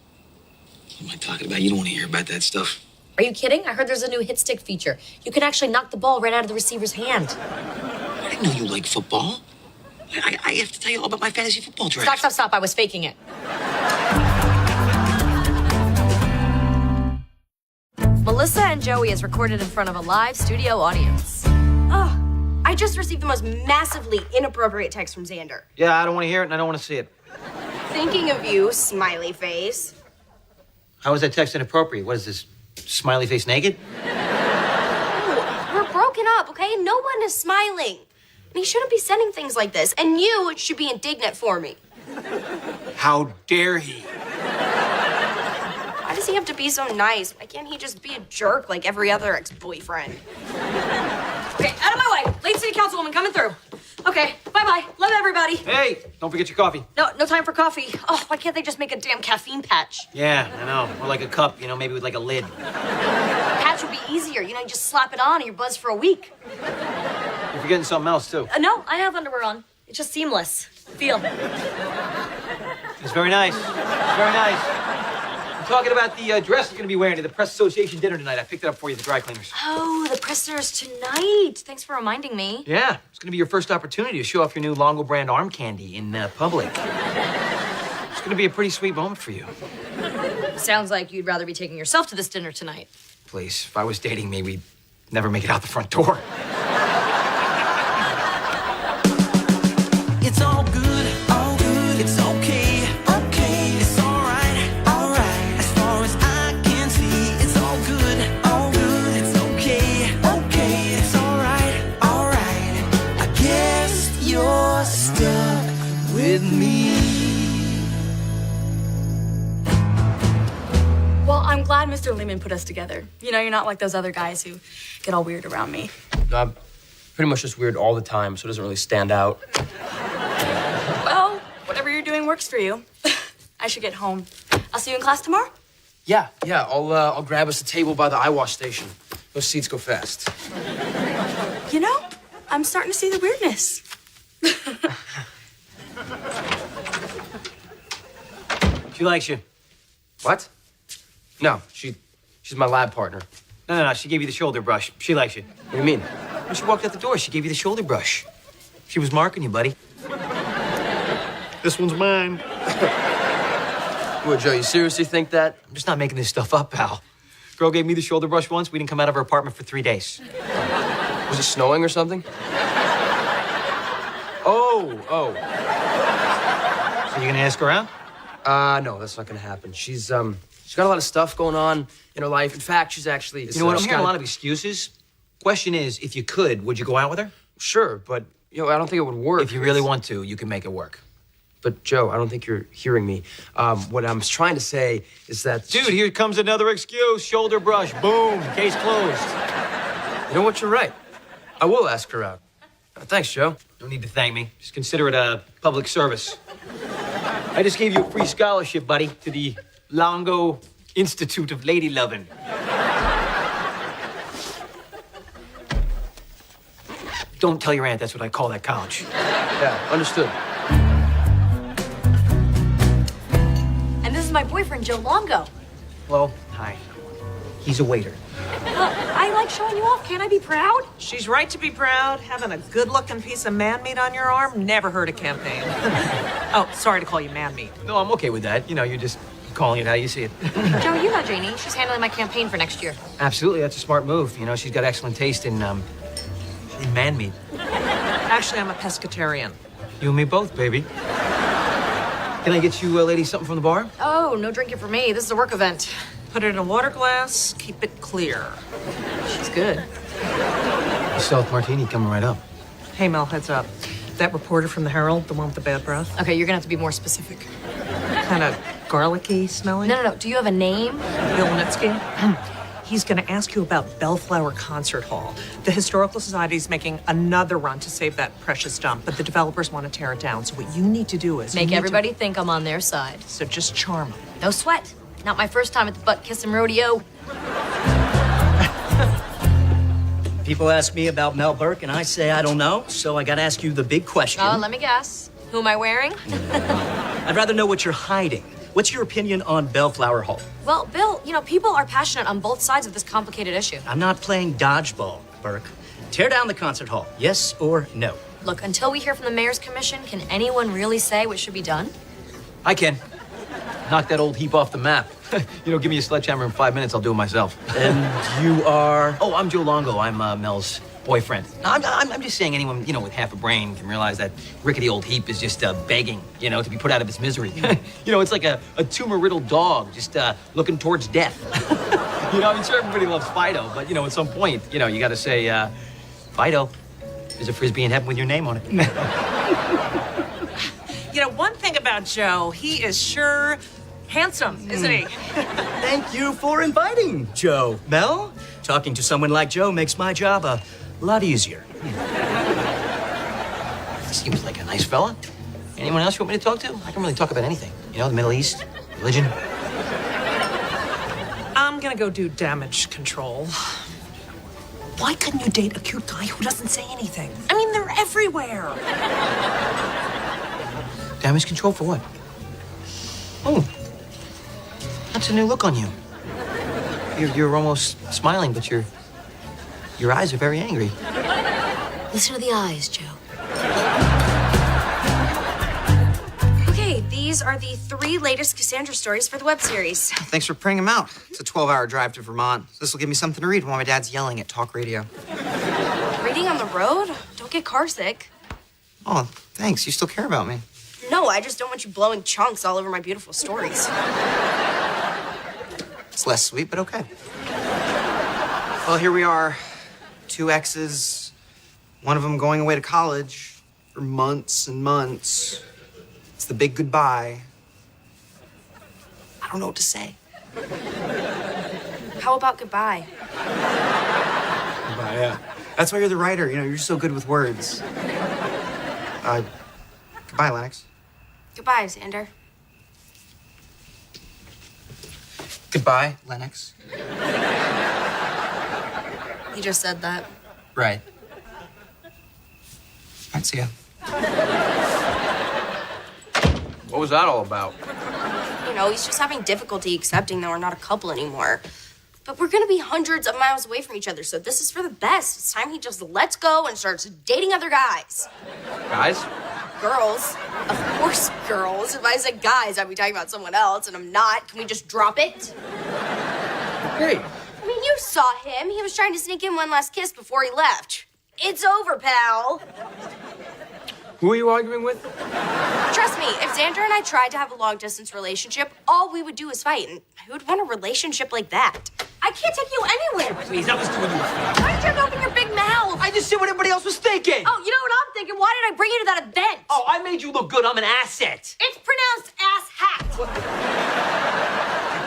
What am I talking about? You don't want to hear about that stuff. Are you kidding? I heard there's a new hit stick feature. You can actually knock the ball right out of the receiver's hand. I didn't know you liked football. I have to tell you all about my fantasy football draft. Stop. I was faking it. Melissa and Joey is recorded in front of a live studio audience. Oh, I just received the most massively inappropriate text from Xander. Yeah, I don't want to hear it, and I don't want to see it. Thinking of you, smiley face. How is that text inappropriate? What is this, smiley face naked? We're broken up, okay? No one is smiling. And he shouldn't be sending things like this. And you should be indignant for me. How dare he? Why does he have to be so nice? Why can't he just be a jerk like every other ex-boyfriend? Okay, out of my way. Late city councilwoman coming through. Okay, bye-bye. Love everybody. Hey, don't forget your coffee. No time for coffee. Oh, why can't they just make a damn caffeine patch? Yeah, I know. Or like a cup, you know, maybe with like a lid. Patch would be easier. You know, you just slap it on and you're buzzed for a week. You're forgetting something else, too. No, I have underwear on. It's just seamless. Feel. It's very nice. Very nice. I'm talking about the dress you're going to be wearing to the Press Association dinner tonight. I picked it up for you at the dry cleaners. Oh, the press dinner's tonight. Thanks for reminding me. Yeah, it's going to be your first opportunity to show off your new Longo brand arm candy in public. It's going to be a pretty sweet moment for you. Sounds like you'd rather be taking yourself to this dinner tonight. Please, if I was dating me, we'd never make it out the front door. It's all good, it's okay, it's alright, as far as I can see, it's all good, it's okay, it's alright, I guess you're stuck with me. Well, I'm glad Mr. Lehman put us together. You know, you're not like those other guys who get all weird around me. I'm pretty much just weird all the time, so it doesn't really stand out. Well, whatever you're doing works for you. I should get home. I'll see you in class tomorrow. Yeah, I'll grab us a table by the eye wash station. Those seats go fast. You know, I'm starting to see the weirdness. She likes you. What? No, she's my lab partner. No. She gave you the shoulder brush. She likes you. What do you mean? When she walked out the door, she gave you the shoulder brush. She was marking you, buddy. This one's mine. What, Joe, you seriously think that? I'm just not making this stuff up, pal. Girl gave me the shoulder brush once. We didn't come out of her apartment for 3 days. Was it snowing or something? Oh. So you gonna ask her out? No, that's not gonna happen. She's got a lot of stuff going on in her life. In fact, she's actually... You know what? I'm hearing a lot of excuses. Question is, if you could, would you go out with her? Sure, but, I don't think it would work. If you really want to, you can make it work. But, Joe, I don't think you're hearing me. What I'm trying to say is that... Dude, here comes another excuse. Shoulder brush. Boom. Case closed. You know what? You're right. I will ask her out. Thanks, Joe. No need to thank me. Just consider it a public service. I just gave you a free scholarship, buddy, to the Longo Institute of Lady Lovin'. Don't tell your aunt that's what I call that college. Yeah, understood. And this is my boyfriend, Joe Longo. Hello. Hi. He's a waiter. I like showing you off. Can't I be proud? She's right to be proud. Having a good-looking piece of man meat on your arm never hurt a campaign. Oh, sorry to call you man meat. No, I'm okay with that. You know, you're just calling it how you see it. Joe, you know Janie. She's handling my campaign for next year. Absolutely, that's a smart move. You know, she's got excellent taste in man meat. Actually, I'm a pescatarian. You and me both, baby. Can I get you ladies something from the bar? Oh, no drinking for me. This is a work event. Put it in a water glass, keep it clear. She's good. Stealth martini coming right up. Hey, Mel, heads up. That reporter from the Herald, the one with the bad breath, Okay, you're gonna have to be more specific. kind of garlicky smelling. No. Do you have a name? Bill Nitsky. He's going to ask you about Bellflower Concert Hall. The Historical Society's making another run to save that precious dump, but the developers want to tear it down. So what you need to do is... Make everybody think I'm on their side. So just charm them. No sweat. Not my first time at the butt kissing rodeo. People ask me about Mel Burke, and I say I don't know, so I gotta ask you the big question. Oh, let me guess. Who am I wearing? I'd rather know what you're hiding. What's your opinion on Bellflower Hall? Well, Bill, people are passionate on both sides of this complicated issue. I'm not playing dodgeball, Burke. Tear down the concert hall, yes or no? Look, until we hear from the mayor's commission, can anyone really say what should be done? I can. Knock that old heap off the map. Give me a sledgehammer in 5 minutes, I'll do it myself. And you are? Oh, I'm Joe Longo. I'm Mel's boyfriend. No, I'm just saying anyone, with half a brain can realize that rickety old heap is just begging, to be put out of its misery. It's like a tumor-riddled dog just looking towards death. I'm sure everybody loves Fido, but, at some point, you got to say, Fido, there's a Frisbee in heaven with your name on it. One thing about Joe, he is sure handsome, isn't he? Thank you for inviting Joe. Mel, talking to someone like Joe makes my job a lot easier. Seems like a nice fella. Anyone else you want me to talk to? I can really talk about anything. The Middle East, religion. I'm gonna go do damage control. Why couldn't you date a cute guy who doesn't say anything? I mean, they're everywhere. Damage control for what? Oh, that's a new look on you. You're almost smiling, but your eyes are very angry. Listen to the eyes, Joe. Okay, these are the 3 latest Cassandra stories for the web series. Thanks for printing them out. It's a 12-hour drive to Vermont. This will give me something to read while my dad's yelling at talk radio. Reading on the road? Don't get car sick. Oh, thanks. You still care about me. No, I just don't want you blowing chunks all over my beautiful stories. It's less sweet, but okay. Well, here we are. 2 exes. One of them going away to college for months and months. It's the big goodbye. I don't know what to say. How about goodbye? Goodbye, yeah. That's why you're the writer. You're so good with words. Goodbye, Lennox. Goodbye, Xander. Goodbye, Lennox. He just said that. Right. I'd see ya. What was that all about? You know, he's just having difficulty accepting that we're not a couple anymore. But we're gonna be hundreds of miles away from each other, so this is for the best. It's time he just lets go and starts dating other guys. Guys? Girls. Of course, girls. If I said guys, I'd be talking about someone else, and I'm not. Can we just drop it? Great. I mean, you saw him. He was trying to sneak in one last kiss before he left. It's over, pal. Who are you arguing with? Trust me, if Xander and I tried to have a long-distance relationship, all we would do is fight, and who would want a relationship like that? I can't take you anywhere. Please, I was doing you a favor. Why did you open your big mouth? I just said what everybody else was thinking. Oh, you know what I'm thinking? Why did I bring you to that event? Oh, I made you look good. I'm an asset. It's pronounced ass hat.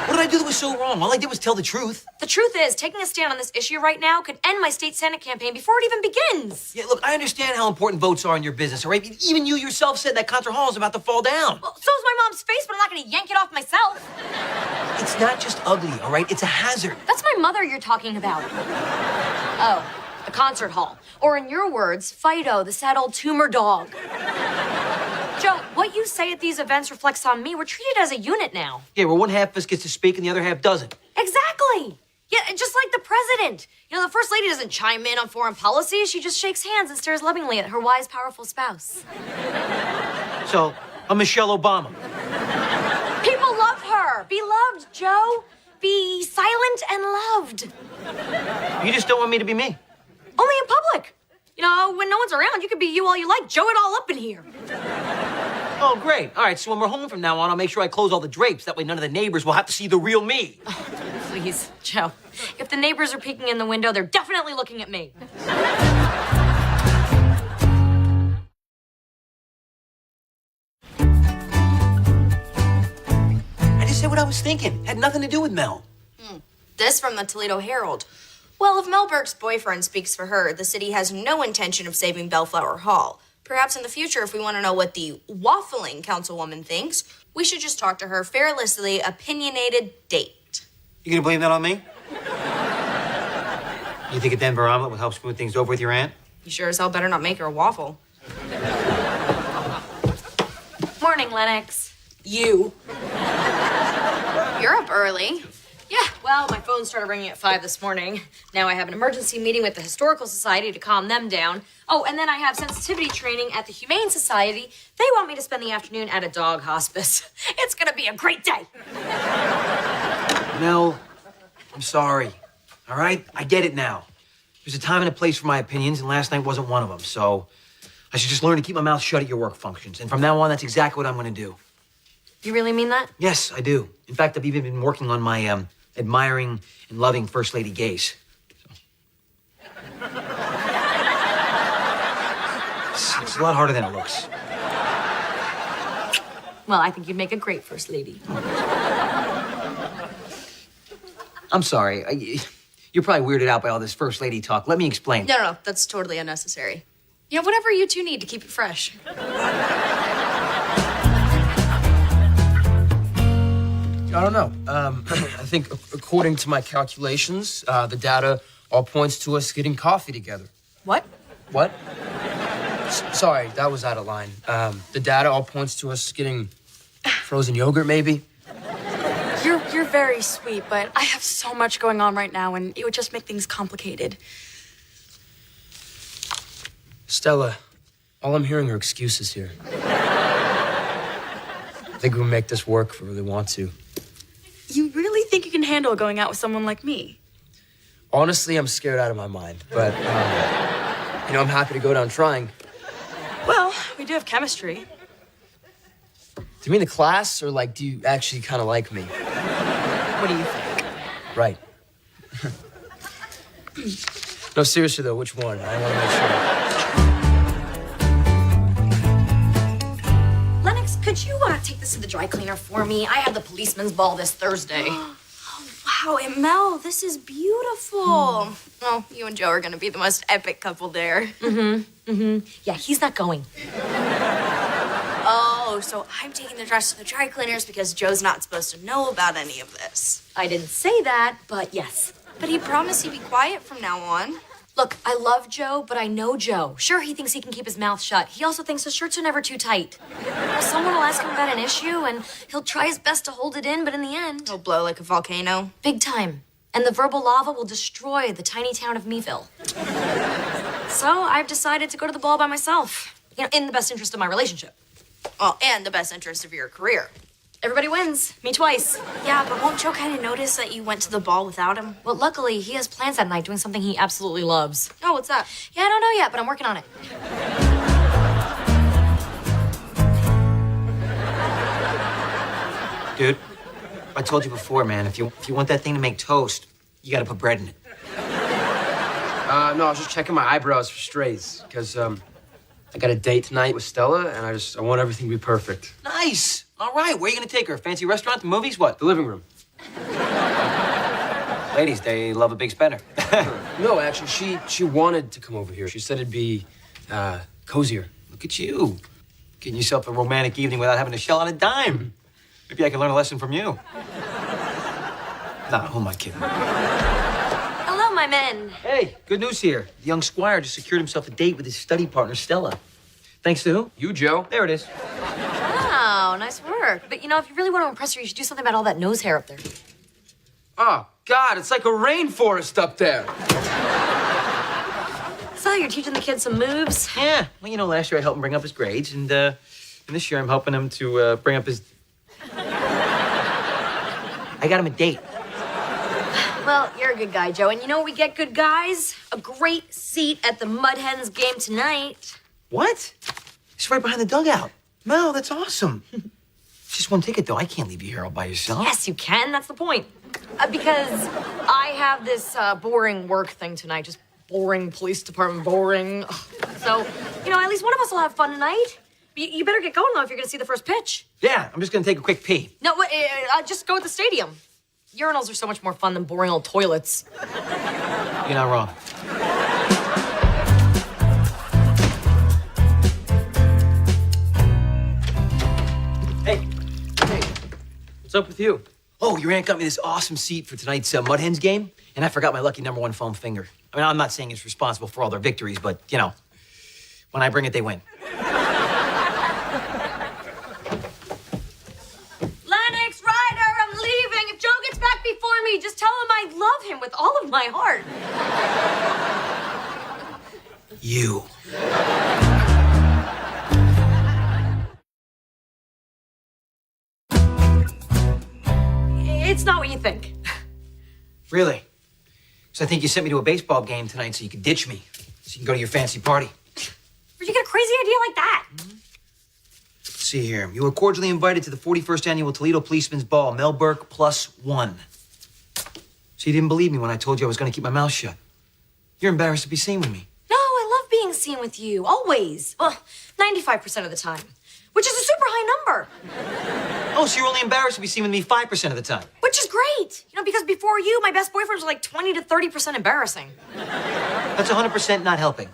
What did I do that was so wrong? All I did was tell the truth. The truth is, taking a stand on this issue right now could end my state senate campaign before it even begins. Yeah, look, I understand how important votes are in your business, all right? Even you yourself said that concert hall is about to fall down. Well, so's my mom's face, but I'm not gonna yank it off myself. It's not just ugly, all right? It's a hazard. That's my mother you're talking about. Oh, the concert hall. Or in your words, Fido, the sad old tumor dog. Joe, what you say at these events reflects on me. We're treated as a unit now. Yeah, where one half of us gets to speak and the other half doesn't. Exactly. Yeah, just like the president. You know, the first lady doesn't chime in on foreign policy. She just shakes hands and stares lovingly at her wise, powerful spouse. So, I'm Michelle Obama. People love her. Be loved, Joe. Be silent and loved. You just don't want me to be me. Only in public. You know, when no one's around, you can be you all you like. Joe it all up in here. Oh, great. All right, so when we're home from now on, I'll make sure I close all the drapes. That way none of the neighbors will have to see the real me. Oh, please, Joe. If the neighbors are peeking in the window, they're definitely looking at me. I just said what I was thinking. Had nothing to do with Mel. This from the Toledo Herald. Well, if Mel Burke's boyfriend speaks for her, the city has no intention of saving Bellflower Hall. Perhaps in the future, if we want to know what the waffling councilwoman thinks, we should just talk to her fearlessly opinionated date. You gonna blame that on me? You think a Denver omelet would help smooth things over with your aunt? You sure as hell better not make her a waffle. Morning, Lennox. You. You're up early. Yeah, well, my phone started ringing at 5 this morning. Now I have an emergency meeting with the Historical Society to calm them down. Oh, and then I have sensitivity training at the Humane Society. They want me to spend the afternoon at a dog hospice. It's gonna be a great day. Mel, I'm sorry. All right? I get it now. There's a time and a place for my opinions, and last night wasn't one of them. So I should just learn to keep my mouth shut at your work functions. And from now on, that's exactly what I'm gonna do. You really mean that? Yes, I do. In fact, I've even been working on my admiring and loving First Lady gaze. It's a lot harder than it looks. Well, I think you'd make a great First Lady. I'm sorry. You're probably weirded out by all this First Lady talk. Let me explain. No, that's totally unnecessary. You know, whatever you two need to keep it fresh. I don't know. I think according to my calculations, the data all points to us getting coffee together. What? What? Sorry, that was out of line. The data all points to us getting frozen yogurt, maybe. You're very sweet, but I have so much going on right now, and it would just make things complicated. Stella, all I'm hearing are excuses here. I think we'll make this work if we really want to. You really think you can handle going out with someone like me? Honestly, I'm scared out of my mind, but, I'm happy to go down trying. Well, we do have chemistry. Do you mean the class, or, do you actually kind of like me? What do you think? Right. No, seriously, though, which one? I want to make sure. Lennox, could you take this to the dry cleaner for me? I have the policeman's ball this Thursday. Wow, and Mel, this is beautiful. Oh, you and Joe are gonna be the most epic couple there. Yeah, he's not going. Oh, so I'm taking the dress to the dry cleaners because Joe's not supposed to know about any of this. I didn't say that, but yes. But he promised he'd be quiet from now on. Look, I love Joe, but I know Joe. Sure, he thinks he can keep his mouth shut. He also thinks his shirts are never too tight. Someone will ask him about an issue, and he'll try his best to hold it in, but in the end... He'll blow like a volcano. Big time. And the verbal lava will destroy the tiny town of Meeville. So I've decided to go to the ball by myself. You know, in the best interest of my relationship. Oh, and the best interest of your career. Everybody wins. Me twice. Yeah, but won't Joe kind of notice that you went to the ball without him? Well, luckily, he has plans that night doing something he absolutely loves. Oh, what's that? Yeah, I don't know yet, but I'm working on it. Dude, I told you before, man, if you want that thing to make toast, you gotta put bread in it. No, I was just checking my eyebrows for strays, because, I got a date tonight with Stella, and I want everything to be perfect. Nice. All right, where are you gonna take her? Fancy restaurant, the movies, what? The living room. Ladies, they love a big spender. No, actually, she wanted to come over here. She said it'd be, cozier. Look at you. Getting yourself a romantic evening without having to shell out a dime. Maybe I can learn a lesson from you. Nah, who am I kidding? Hello, my men. Hey, good news here. The young squire just secured himself a date with his study partner, Stella. Thanks to who? You, Joe. There it is. Wow, nice work. But, you know, if you really want to impress her, you should do something about all that nose hair up there. Oh, God, it's like a rainforest up there. So, you're teaching the kids some moves? Yeah. Well, you know, last year I helped him bring up his grades, and this year I'm helping him to bring up his... I got him a date. Well, you're a good guy, Joe. And you know what we get good guys? A great seat at the Mud Hens game tonight. What? It's right behind the dugout. Mel, that's awesome. Just one ticket, though. I can't leave you here all by yourself. Yes, you can. That's the point. Because I have this boring work thing tonight. Just boring police department, boring. So, you know, at least one of us will have fun tonight. You better get going, though, if you're going to see the first pitch. Yeah, I'm just going to take a quick pee. No, just go at the stadium. Urinals are so much more fun than boring old toilets. You're not wrong. Hey. What's up with you? Oh, your aunt got me this awesome seat for tonight's Mud Hens game, and I forgot my lucky #1 foam finger. I mean, I'm not saying it's responsible for all their victories, but, you know, when I bring it, they win. Lennox Ryder, I'm leaving. If Joe gets back before me, just tell him I love him with all of my heart. You. It's not what you think. Really? So I think you sent me to a baseball game tonight so you could ditch me, so you can go to your fancy party. Where'd you get a crazy idea like that? Let's see here. You were cordially invited to the 41st Annual Toledo Policeman's Ball, Mel Burke +1. So you didn't believe me when I told you I was going to keep my mouth shut. You're embarrassed to be seen with me. No, I love being seen with you, always. Well, 95% of the time, which is a super high number. Oh, so you're only embarrassed to be seen with me 5% of the time. Which is great. You know, because before you, my best boyfriends were like 20 to 30% embarrassing. That's 100% not helping.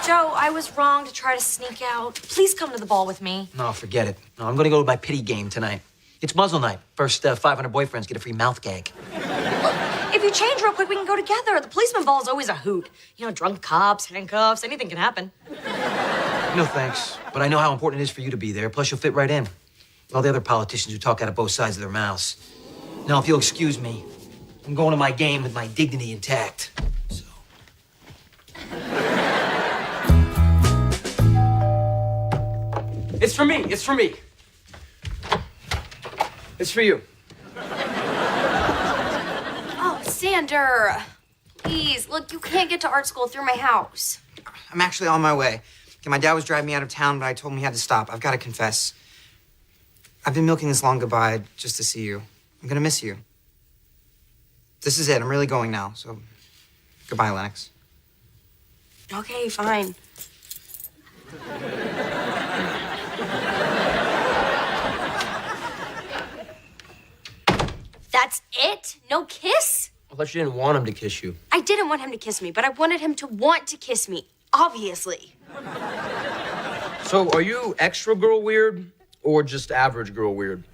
Joe, I was wrong to try to sneak out. Please come to the ball with me. No, forget it. No, I'm going to go to my pity game tonight. It's muzzle night. First 500 boyfriends get a free mouth gag. Look, if you change real quick, we can go together. The policeman ball is always a hoot. You know, drunk cops, handcuffs, anything can happen. No thanks. But I know how important it is for you to be there. Plus, you'll fit right in. With all the other politicians who talk out of both sides of their mouths. Now, if you'll excuse me, I'm going to my game with my dignity intact. So. It's for me. It's for me. It's for you. Oh, Sander. Please, look, you can't get to art school through my house. I'm actually on my way. Okay, my dad was driving me out of town, but I told him he had to stop. I've got to confess. I've been milking this long goodbye just to see you. I'm gonna miss you. This is it. I'm really going now, so goodbye, Lennox. Okay, fine. That's it? No kiss? I thought you didn't want him to kiss you. I didn't want him to kiss me, but I wanted him to want to kiss me, obviously. So, are you extra girl weird or just average girl weird?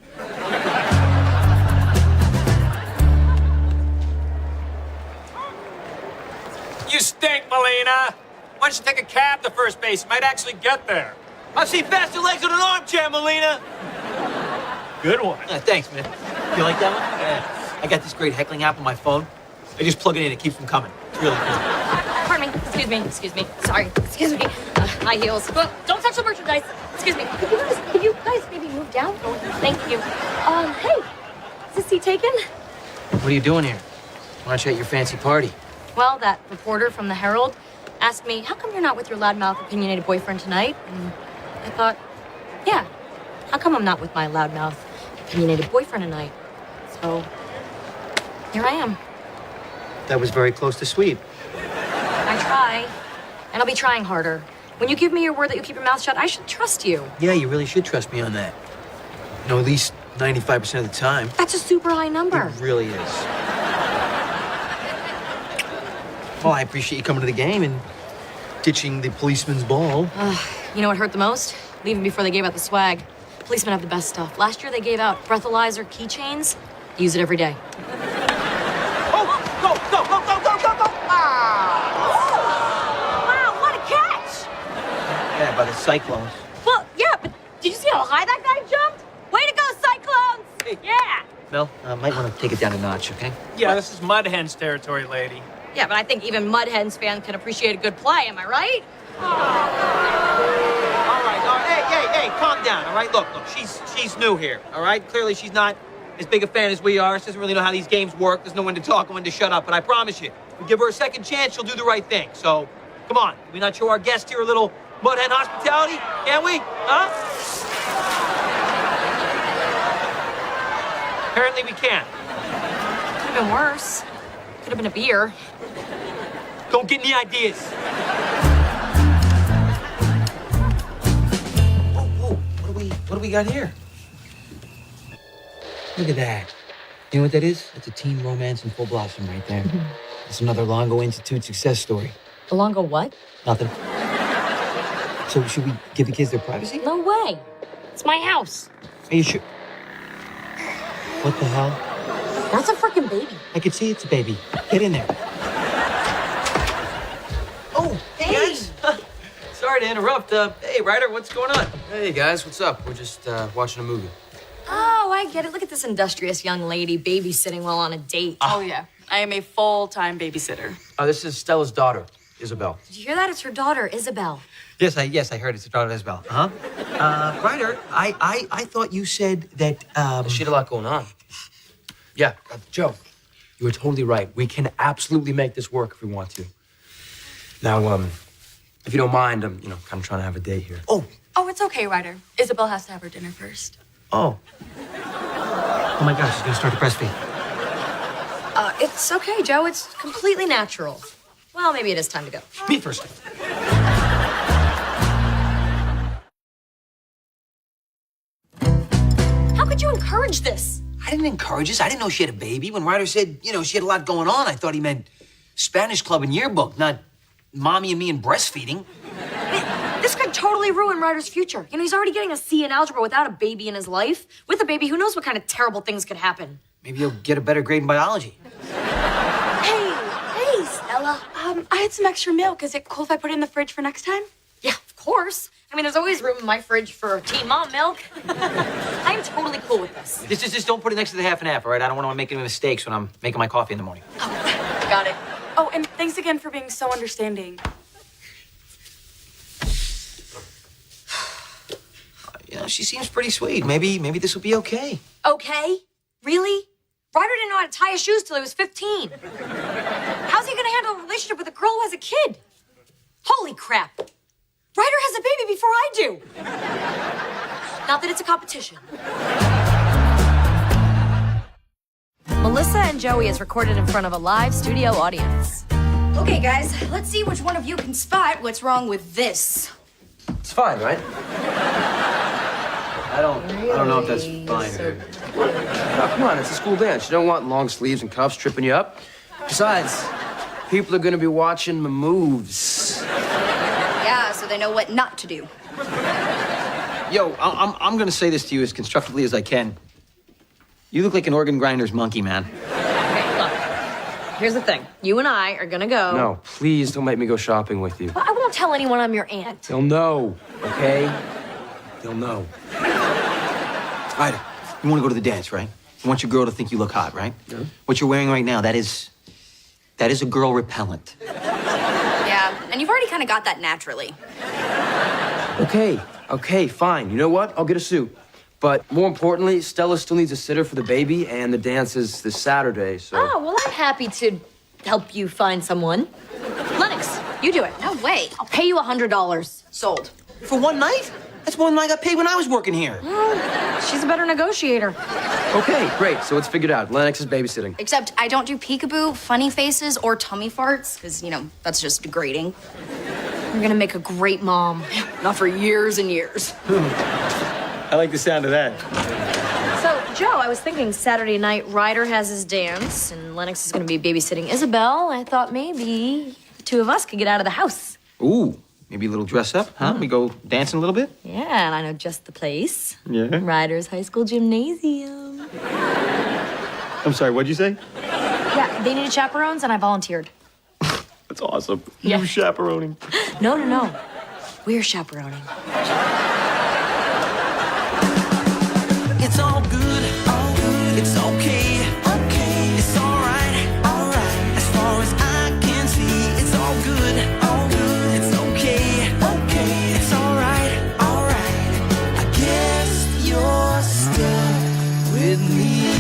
You stink, Melina. Why don't you take a cab to first base? You might actually get there. I've seen faster legs on an armchair, Melina. Good one. Thanks, man. You like that one? Yeah. I got this great heckling app on my phone. I just plug it in, it keeps them coming. It's really cool. Pardon me. Excuse me. Sorry. Excuse me. High heels. Well, don't touch the merchandise. Excuse me. Could you guys maybe move down? Oh, thank you. Hey, is this seat taken? What are you doing here? Why aren't you at your fancy party? Well, that reporter from the Herald asked me, how come you're not with your loudmouth, opinionated boyfriend tonight? And I thought, yeah, how come I'm not with my loudmouth, opinionated boyfriend tonight? So, here I am. That was very close to sweet. I try, and I'll be trying harder. When you give me your word that you'll keep your mouth shut, I should trust you. Yeah, you really should trust me on that. You know, at least 95% of the time. That's a super high number. It really is. Well, I appreciate you coming to the game and ditching the policeman's ball. You know what hurt the most? Leaving before they gave out the swag. Policemen have the best stuff. Last year they gave out breathalyzer keychains. I use it every day. Wow, what a catch! Yeah, by the Cyclones. Well, yeah, but did you see how high that guy jumped? Way to go, Cyclones! Hey. Yeah! Mel, might want to take it down a notch, okay? Yeah, this is Mud Hens territory, lady. Yeah, but I think even Mud Hens fans can appreciate a good play, am I right? All right. Hey, calm down, all right? Look, she's new here, all right? Clearly she's not as big a fan as we are. She doesn't really know how these games work. There's no when to talk and when to shut up, but I promise you, if we give her a second chance, she'll do the right thing. So, come on, can we not show our guest here a little Mud Hen hospitality? Can we? Huh? Apparently we can. Could have been worse. Could have been a beer. Don't get any ideas. Whoa, what do we got here? Look at that. You know what that is? That's a teen romance in full blossom right there. It's another Longo Institute success story. The Longo what? Nothing. So should we give the kids their privacy? No way. It's my house. Are you sure? What the hell? That's a freaking baby. I can see it's a baby. Get in there. Oh, hey guys. Sorry to interrupt. Hey, Ryder, what's going on? Hey guys, what's up? We're just watching a movie. Oh, I get it. Look at this industrious young lady babysitting while on a date. Oh, yeah. I am a full-time babysitter. This is Stella's daughter, Isabel. Did you hear that? It's her daughter, Isabel. Yes, I heard it's a daughter of Isabel. Ryder, I thought you said that, She had a lot going on. Yeah, Joe, you were totally right. We can absolutely make this work if we want to. Now, if you don't mind, I'm, kind of trying to have a date here. Oh, it's okay, Ryder. Isabel has to have her dinner first. Oh my gosh, she's gonna start to breastfeed. It's okay, Joe. It's completely natural. Well, maybe it is time to go. Me first. How could you encourage this? I didn't encourage this. I didn't know she had a baby. When Ryder said, she had a lot going on, I thought he meant Spanish club and yearbook, not mommy and me and breastfeeding. This could totally ruin Ryder's future. He's already getting a C in algebra without a baby in his life. With a baby, who knows what kind of terrible things could happen. Maybe he'll get a better grade in biology. Hey, Stella. I had some extra milk. Is it cool if I put it in the fridge for next time? Yeah, of course. There's always room in my fridge for teen mom milk. I'm totally cool with this. Just don't put it next to the half and half, all right? I don't want to make any mistakes when I'm making my coffee in the morning. Got it. Oh, and thanks again for being so understanding. She seems pretty sweet. Maybe this will be okay. Okay? Really? Ryder didn't know how to tie his shoes till he was 15. How's he gonna handle a relationship with a girl who has a kid? Holy crap. Ryder has a baby before I do. Not that it's a competition. Melissa and Joey is recorded in front of a live studio audience. Okay, guys, let's see which one of you can spot what's wrong with this. It's fine, right? I don't know if that's fine, dude. Now, come on, it's a school dance. You don't want long sleeves and cuffs tripping you up. Besides, people are gonna be watching my moves. Yeah, so they know what not to do. Yo, I'm gonna say this to you as constructively as I can. You look like an organ grinder's monkey, man. Okay, look. here's the thing. You and I are gonna go. No, please don't make me go shopping with you. I won't tell anyone I'm your aunt. They'll know, okay? They'll know. Ryder, you want to go to the dance, right? You want your girl to think you look hot, right? Yeah. What you're wearing right now, that is a girl repellent. Yeah, and you've already kind of got that naturally. Okay, fine. You know what? I'll get a suit. But more importantly, Stella still needs a sitter for the baby, and the dance is this Saturday, so... Oh, well, I'm happy to help you find someone. Lennox, you do it. No way. I'll pay you $100. Sold. For one night? That's more than I got paid when I was working here. Well, she's a better negotiator. Okay, great. So it's figured out. Lennox is babysitting. Except I don't do peekaboo, funny faces, or tummy farts, because, that's just degrading. You're gonna make a great mom. Not for years and years. I like the sound of that. So, Joe, I was thinking Saturday night, Ryder has his dance, and Lennox is gonna be babysitting Isabel. I thought maybe the two of us could get out of the house. Ooh, maybe a little dress up, huh? We go dancing a little bit? Yeah, and I know just the place. Yeah. Ryder's high school gymnasium. I'm sorry, what'd you say? Yeah, they needed chaperones, and I volunteered. That's awesome. Yeah. You chaperoning. No. We're chaperoning. It's all good, it's okay, it's alright, as far as I can see, it's all good, it's okay, it's alright, I guess you're stuck with me.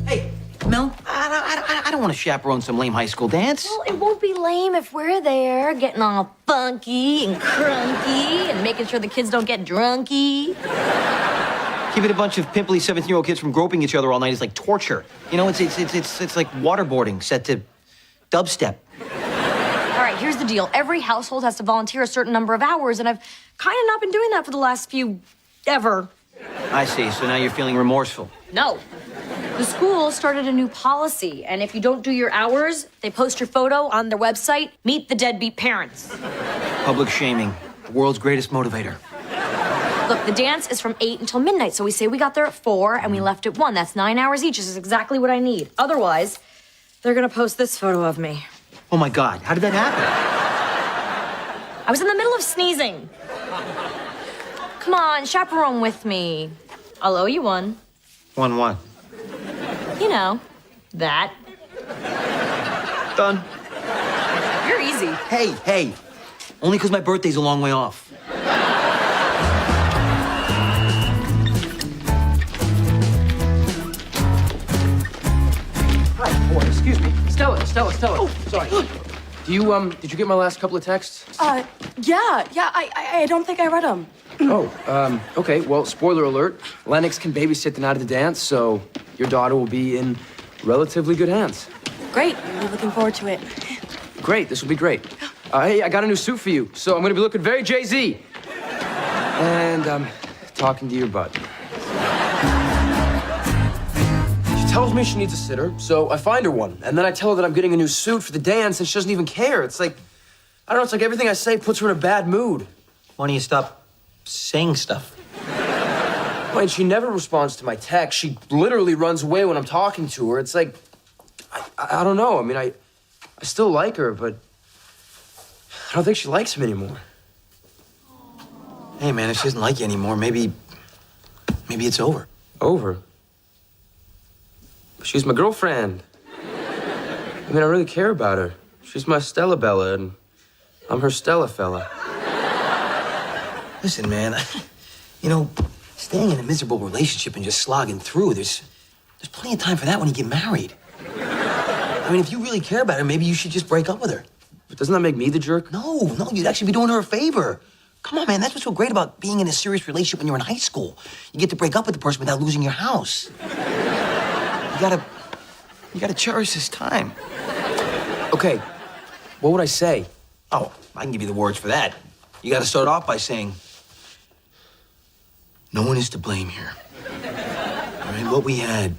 Hey, Mel, I don't want to chaperone some lame high school dance. Well, it won't be lame if we're there, getting all funky and crunky and making sure the kids don't get drunky. Keeping a bunch of pimply 17-year-old kids from groping each other all night is like torture. It's like waterboarding set to dubstep. All right, here's the deal. Every household has to volunteer a certain number of hours, and I've kind of not been doing that for the last few ever. I see, so now you're feeling remorseful. No. The school started a new policy, and if you don't do your hours, they post your photo on their website, Meet the Deadbeat Parents. Public shaming, the world's greatest motivator. Look, the dance is from 8 until midnight, so we say we got there at 4 and we left at 1. That's 9 hours each. This is exactly what I need. Otherwise, they're gonna post this photo of me. Oh my God, how did that happen? I was in the middle of sneezing. Come on, chaperone with me. I'll owe you one. One. You know, that. Done. You're easy. Hey. Only because my birthday's a long way off. Hi, boy, excuse me. Stella. Oh, sorry. Did you get my last couple of texts? Yeah, I don't think I read them. Okay, well, spoiler alert. Lennox can babysit the night of the dance, so your daughter will be in relatively good hands. Great, really looking forward to it. Great, this will be great. Hey, I got a new suit for you, so I'm gonna be looking very Jay-Z. And I'm talking to your butt. She tells me she needs a sitter, so I find her one. And then I tell her that I'm getting a new suit for the dance, and she doesn't even care. It's like, I don't know, it's like everything I say puts her in a bad mood. Why don't you stop saying stuff? Well, and she never responds to my text. She literally runs away when I'm talking to her. It's like, I don't know. I mean, I still like her, but I don't think she likes me anymore. Hey, man, if she doesn't like you anymore, maybe it's over. Over? She's my girlfriend. I mean, I really care about her. She's my Stella Bella, and I'm her Stella fella. Listen, man, staying in a miserable relationship and just slogging through, there's plenty of time for that when you get married. I mean, if you really care about her, maybe you should just break up with her. But doesn't that make me the jerk? No, you'd actually be doing her a favor. Come on, man, that's what's so great about being in a serious relationship when you're in high school. You get to break up with the person without losing your house. You gotta cherish this time. Okay, what would I say? Oh, I can give you the words for that. You gotta start off by saying, no one is to blame here. All right, what we had,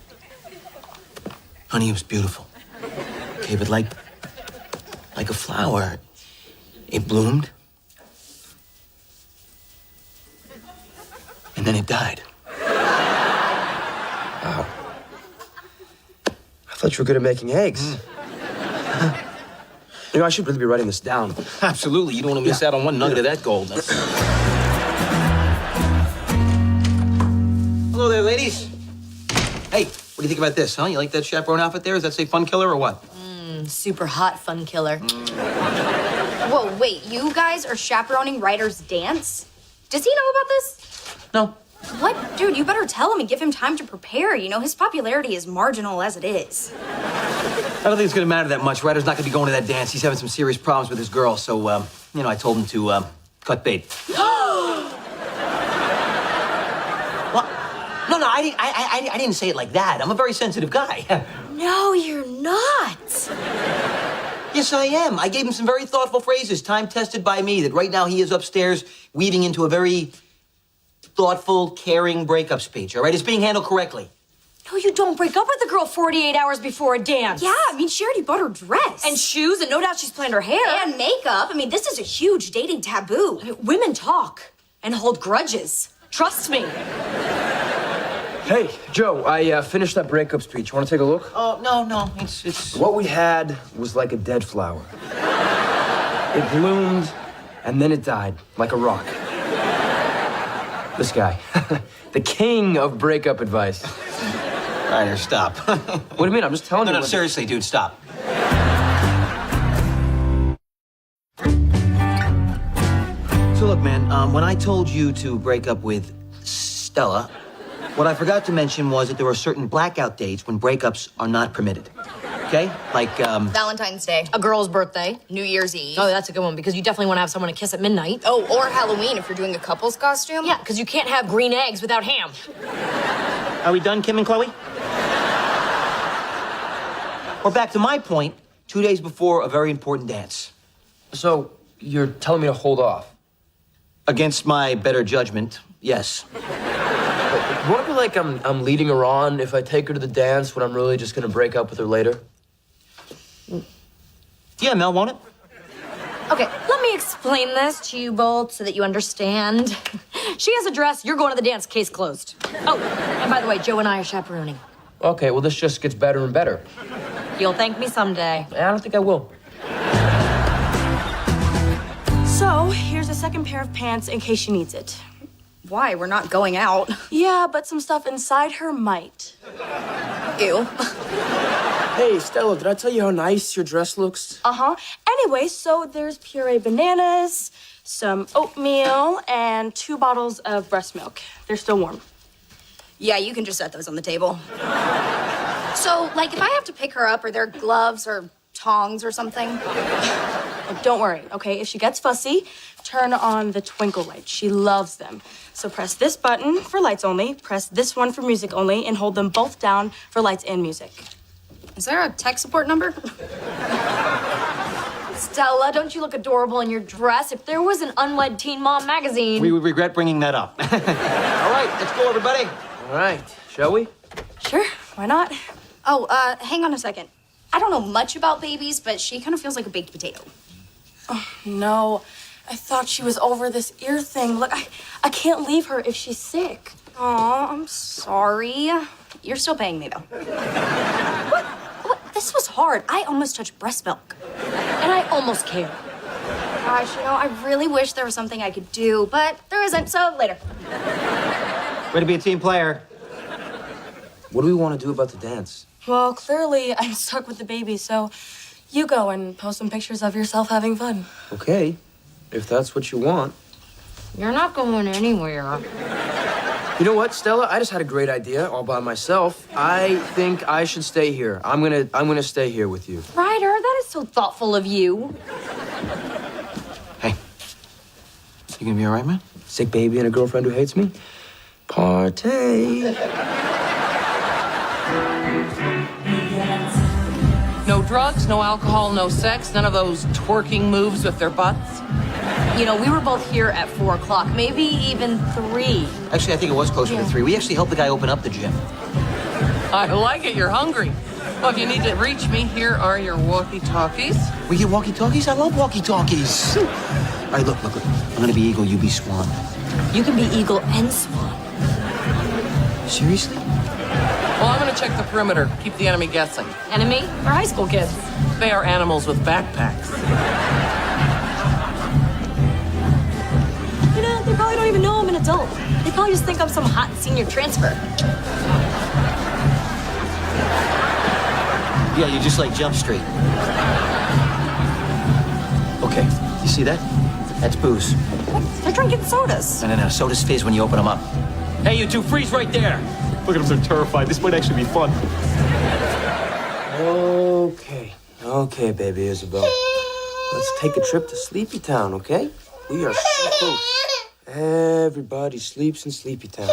honey, it was beautiful. Okay, but like a flower, it bloomed, and then it died. Wow. thought you were good at making eggs. You know, I should really be writing this down. Absolutely. You don't want to miss out on one nugget of that gold. Hello there, ladies. Hey, what do you think about this, huh? You like that chaperone outfit there? Does that say fun killer or what? Super hot fun killer. Whoa, wait, you guys are chaperoning Ryder's dance? Does he know about this? No. What? Dude, you better tell him and give him time to prepare. You know, his popularity is marginal as it is. I don't think it's going to matter that much. Ryder's not going to be going to that dance. He's having some serious problems with his girl, so, you know, I told him to, cut bait. What? No, I didn't say it like that. I'm a very sensitive guy. No, you're not. Yes, I am. I gave him some very thoughtful phrases, time-tested by me, that right now he is upstairs weaving into a very thoughtful, caring breakup speech, all right? It's being handled correctly. No, you don't break up with a girl 48 hours before a dance. Yeah, I mean, she already bought her dress. And shoes, and no doubt she's planned her hair. And makeup. I mean, this is a huge dating taboo. Women talk and hold grudges. Trust me. Hey, Joe, I finished that breakup speech. You want to take a look? Oh, no. It's... What we had was like a dead flower. It bloomed, and then it died, like a rock. This guy, the king of breakup advice. Ryder, stop. What do you mean? I'm just telling you. No, seriously, dude, stop. So look, man, when I told you to break up with Stella, what I forgot to mention was that there are certain blackout dates when breakups are not permitted. Okay? Like, Valentine's Day. A girl's birthday. New Year's Eve. Oh, that's a good one, because you definitely want to have someone to kiss at midnight. Oh, or Halloween if you're doing a couple's costume. Yeah, because you can't have green eggs without ham. Are we done, Kim and Chloe? Or back to my point, 2 days before a very important dance. So, you're telling me to hold off? Against my better judgment, yes. Won't it be like I'm leading her on if I take her to the dance when I'm really just gonna break up with her later? Yeah, Mel, won't it? Okay, let me explain this to you both so that you understand. She has a dress, you're going to the dance, case closed. Oh, and by the way, Joe and I are chaperoning. Okay, well, this just gets better and better. You'll thank me someday. I don't think I will. So, here's a second pair of pants in case she needs it. Why? We're not going out. Yeah, but some stuff inside her might. Ew. Hey, Stella, did I tell you how nice your dress looks? Uh-huh. Anyway, so there's puree bananas, some oatmeal, and 2 bottles of breast milk. They're still warm. Yeah, you can just set those on the table. So, like, if I have to pick her up, are there gloves or tongs or something? Oh, don't worry, okay? If she gets fussy, turn on the twinkle lights. She loves them. So press this button for lights only, press this one for music only, and hold them both down for lights and music. Is there a tech support number? Stella, don't you look adorable in your dress? If there was an unwed teen mom magazine... We would regret bringing that up. All right, let's go, everybody. All right, shall we? Sure, why not? Oh, hang on a second. I don't know much about babies, but she kind of feels like a baked potato. Oh, no. I thought she was over this ear thing. Look, I can't leave her if she's sick. Aw, I'm sorry. You're still paying me, though. What? This was hard. I almost touched breast milk. And I almost care. Gosh, you know, I really wish there was something I could do, but there isn't, so later. Way to be a team player. What do we want to do about the dance? Well, clearly I'm stuck with the baby, so you go and post some pictures of yourself having fun. Okay, if that's what you want. You're not going anywhere. You know what, Stella? I just had a great idea all by myself. I think I should stay here. I'm gonna stay here with you. Ryder, that is so thoughtful of you. Hey, you gonna be all right, man? Sick baby and a girlfriend who hates me? Partay. No drugs, no alcohol, no sex, none of those twerking moves with their butts. You know, we were both here at 4 o'clock, maybe even 3. Actually, I think it was closer to 3. We actually helped the guy open up the gym. I like it, you're hungry. Well, if you need to reach me, here are your walkie-talkies. We get walkie-talkies? I love walkie-talkies. All right, look. I'm gonna be Eagle, you be Swan. You can be Eagle and Swan. Seriously? Well, I'm gonna check the perimeter. Keep the enemy guessing. Enemy? We're high school kids. They are animals with backpacks. You know, they probably don't even know I'm an adult. They probably just think I'm some hot senior transfer. Yeah, you're just like Jump Street. Okay, you see that? That's booze. They're drinking sodas. No. Sodas fizz when you open them up. Hey, you two, freeze right there. Look at them, they're terrified. This might actually be fun. Okay, baby Isabel. Let's take a trip to Sleepy Town, okay? We are so close. Everybody sleeps in Sleepy Town.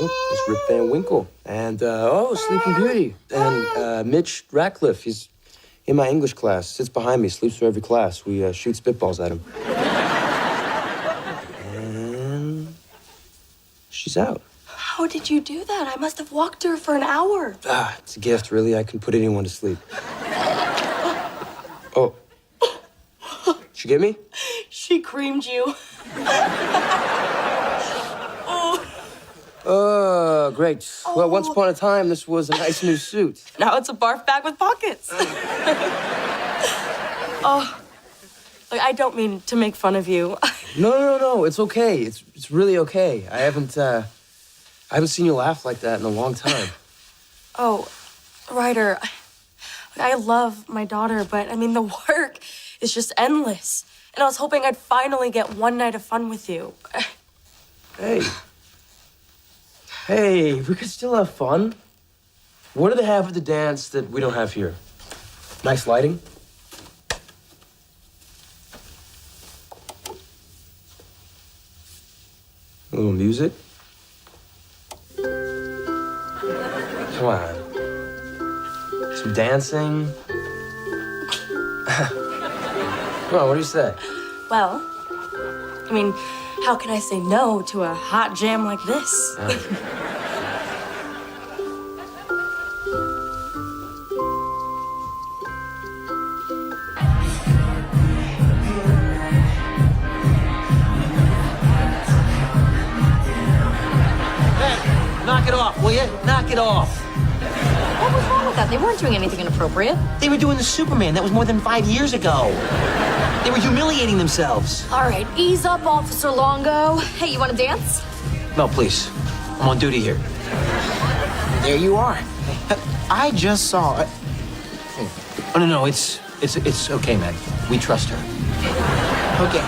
Look, there's Rip Van Winkle. And, Sleeping Beauty. And Mitch Ratcliffe, he's in my English class. Sits behind me, sleeps through every class. We shoot spitballs at him. And she's out. How did you do that? I must have walked her for an hour. It's a gift, really. I can put anyone to sleep. Oh. Did you get me? She creamed you. Great. Well, once upon a time, this was a nice new suit. Now it's a barf bag with pockets. Look, I don't mean to make fun of you. No. It's okay. It's really okay. I haven't seen you laugh like that in a long time. Oh, Ryder, I love my daughter, but I mean, the work is just endless. And I was hoping I'd finally get one night of fun with you. Hey, we could still have fun. What do they have at the dance that we don't have here? Nice lighting? A little music? Come on. Some dancing? Come on, what do you say? Well, I mean, how can I say no to a hot jam like this? Knock it off, will you? Knock it off. What was wrong with that? They weren't doing anything inappropriate. They were doing the Superman. That was more than 5 years ago. They were humiliating themselves. All right, ease up, Officer Longo. Hey, you want to dance? No, please. I'm on duty here. There you are. I just saw it. Oh, no, it's okay, man. We trust her. Okay.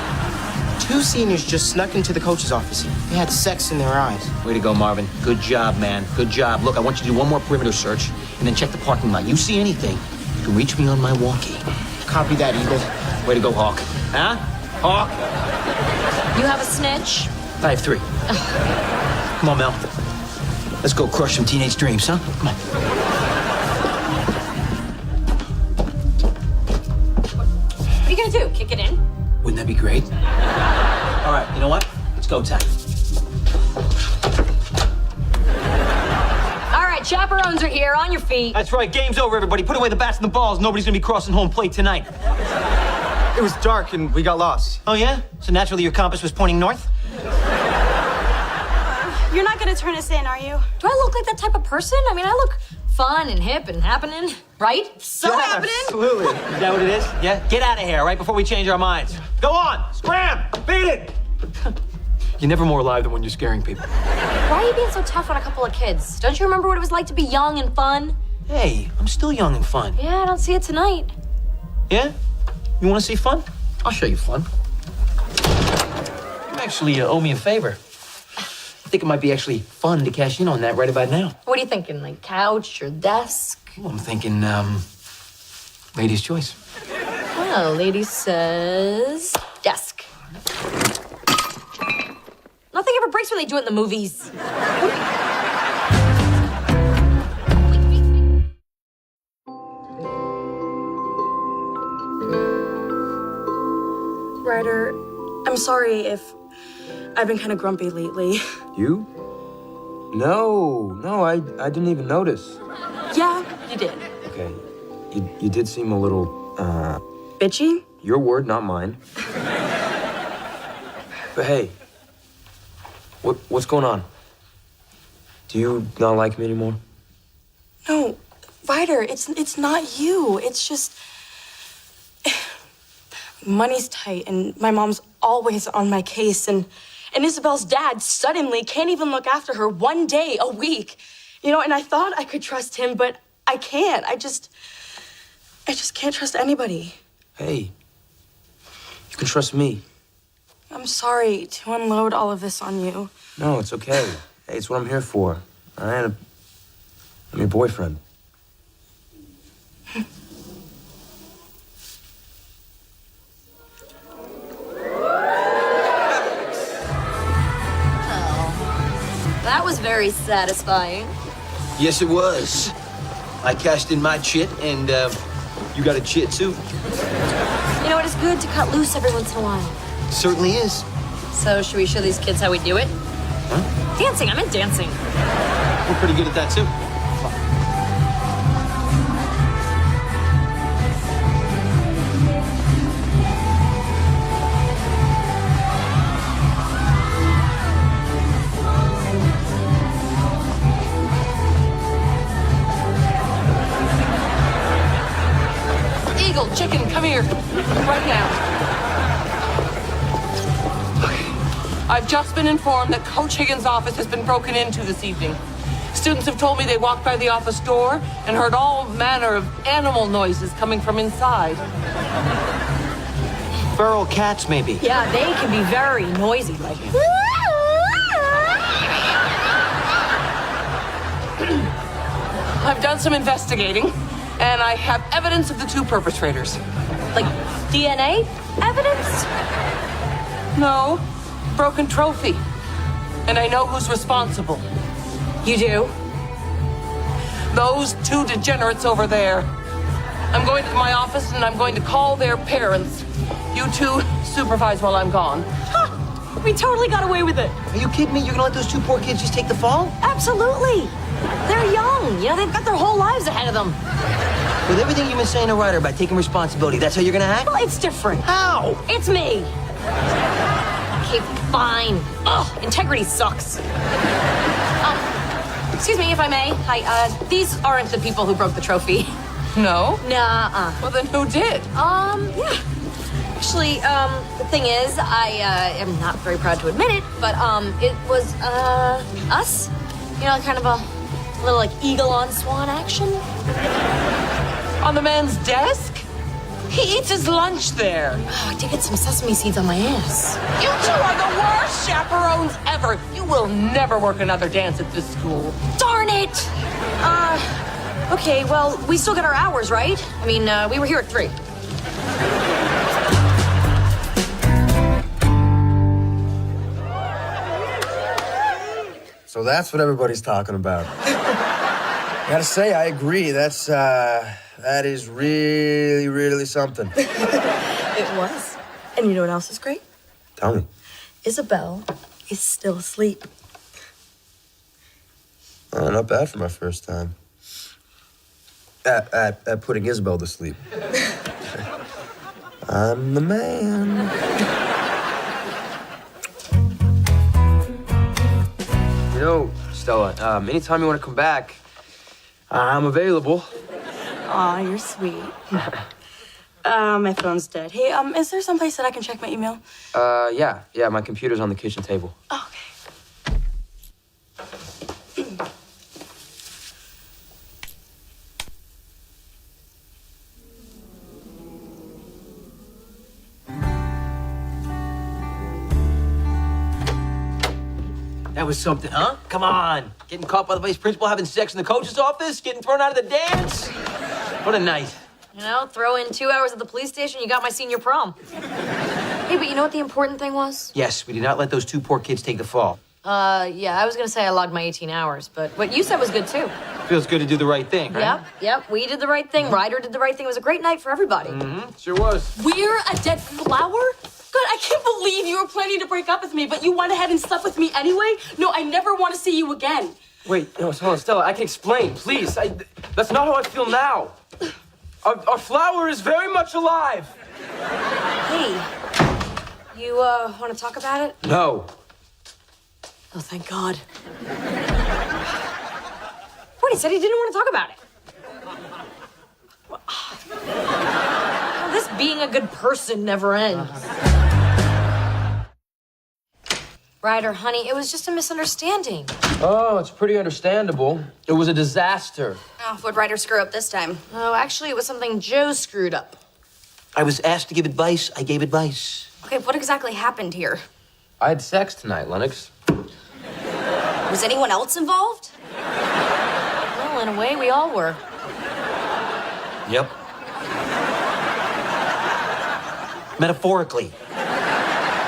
2 seniors just snuck into the coach's office. They had sex in their eyes. Way to go, Marvin. Good job, man. Good job. Look, I want you to do one more perimeter search and then check the parking lot. You see anything, you can reach me on my walkie. Copy that, Eagle. Way to go, Hawk. Huh? Hawk? You have a snitch? I have 3. Come on, Mel. Let's go crush some teenage dreams, huh? Come on. What are you gonna do? Kick it in? Wouldn't that be great? All right, you know what? Let's go, Ty. All right, chaperones are here. On your feet. That's right. Game's over, everybody. Put away the bats and the balls. Nobody's gonna be crossing home plate tonight. It was dark and we got lost. Oh, yeah? So naturally your compass was pointing north? You're not gonna turn us in, are you? Do I look like that type of person? I mean, I look fun and hip and happening, right? So happening. Absolutely. Is that what it is? Yeah? Get out of here, right before we change our minds. Go on! Scram! Beat it! You're never more alive than when you're scaring people. Why are you being so tough on a couple of kids? Don't you remember what it was like to be young and fun? Hey, I'm still young and fun. Yeah, I don't see it tonight. Yeah? You want to see fun? I'll show you fun. You actually owe me a favor. I think it might be actually fun to cash in on that right about now. What are you thinking? Like couch or desk? Well, I'm thinking, ladies' choice. Well, lady says desk. Nothing ever breaks when they do it in the movies. Ryder, I'm sorry if I've been kind of grumpy lately. You? No, I didn't even notice. Yeah, you did. Okay, you did seem a little, Bitchy? your word, not mine. But hey, what's going on? Do you not like me anymore? No, Ryder, it's not you. It's just money's tight, and my mom's always on my case, and Isabel's dad suddenly can't even look after her one day a week. You know, and I thought I could trust him, but I can't. I just can't trust anybody. Hey, you can trust me. I'm sorry to unload all of this on you. No, it's okay. Hey, it's what I'm here for. I'm your boyfriend. That was very satisfying. Yes, it was. I cashed in my chit, and you got a chit too. You know, it is good to cut loose every once in a while. Certainly is. So, should we show these kids how we do it? Huh? Dancing, I meant dancing. We're pretty good at that too. Eagle, chicken, come here. Right now. I've just been informed that Coach Higgins' office has been broken into this evening. Students have told me they walked by the office door and heard all manner of animal noises coming from inside. Feral cats, maybe. Yeah, they can be very noisy, like. I've done some investigating, and I have evidence of the two perpetrators. Like DNA evidence? No, broken trophy. And I know who's responsible. You do? Those two degenerates over there. I'm going to my office and I'm going to call their parents. You two supervise while I'm gone. Huh, we totally got away with it. Are you kidding me? You're gonna let those two poor kids just take the fall? Absolutely. They're young. You know, they've got their whole lives ahead of them. With everything you've been saying to Ryder about taking responsibility, that's how you're gonna act? Well, it's different. How? It's me. Okay, fine. Ugh, integrity sucks. Excuse me, if I may. Hi, these aren't the people who broke the trophy. No? Nuh-uh. Well, then who did? Yeah. Actually, the thing is, I am not very proud to admit it, but, it was, us. You know, kind of a little, like, eagle on swan action. On the man's desk? He eats his lunch there. Oh, I did get some sesame seeds on my ass. You two are the worst chaperones ever. You will never work another dance at this school. Darn it! Okay, well, we still got our hours, right? I mean, we were here at 3. So that's what everybody's talking about. I gotta say, I agree. That is really, really something. It was. And you know what else is great? Tell me. Isabel is still asleep. Oh, not bad for my first time. At putting Isabel to sleep. I'm the man. You know, Stella, anytime you want to come back, I'm available. Aw, you're sweet. My phone's dead. Hey, is there someplace that I can check my email? Yeah, my computer's on the kitchen table. Oh, okay. That was something, huh? Come on. Getting caught by the vice principal having sex in the coach's office? Getting thrown out of the dance? What a night. You know, throw in 2 hours at the police station, you got my senior prom. Hey, but you know what the important thing was? Yes, we did not let those two poor kids take the fall. Yeah, I was gonna say I logged my 18 hours, but what you said was good too. Feels good to do the right thing, right? Yep, we did the right thing. Ryder did the right thing. It was a great night for everybody. Mm-hmm, sure was. We're a dead flower? God, I can't believe you were planning to break up with me, but you went ahead and slept with me anyway? No, I never want to see you again. Wait, no, hold on, Stella, I can explain, please. That's not how I feel now. Our flower is very much alive. Hey, you, want to talk about it? No. Oh, thank God. What? He said he didn't want to talk about it. Well, this being a good person never ends. Ryder, honey, it was just a misunderstanding. Oh, it's pretty understandable. It was a disaster. Oh, what'd Ryder screw up this time? Oh, actually, it was something Joe screwed up. I was asked to give advice. I gave advice. Okay, what exactly happened here? I had sex tonight, Lennox. Was anyone else involved? Well, in a way, we all were. Yep. Metaphorically.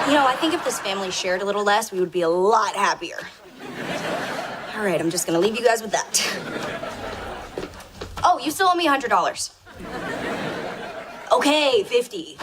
You know, I think if this family shared a little less, we would be a lot happier. All right, I'm just gonna leave you guys with that. Oh, you still owe me $100. Okay, 50.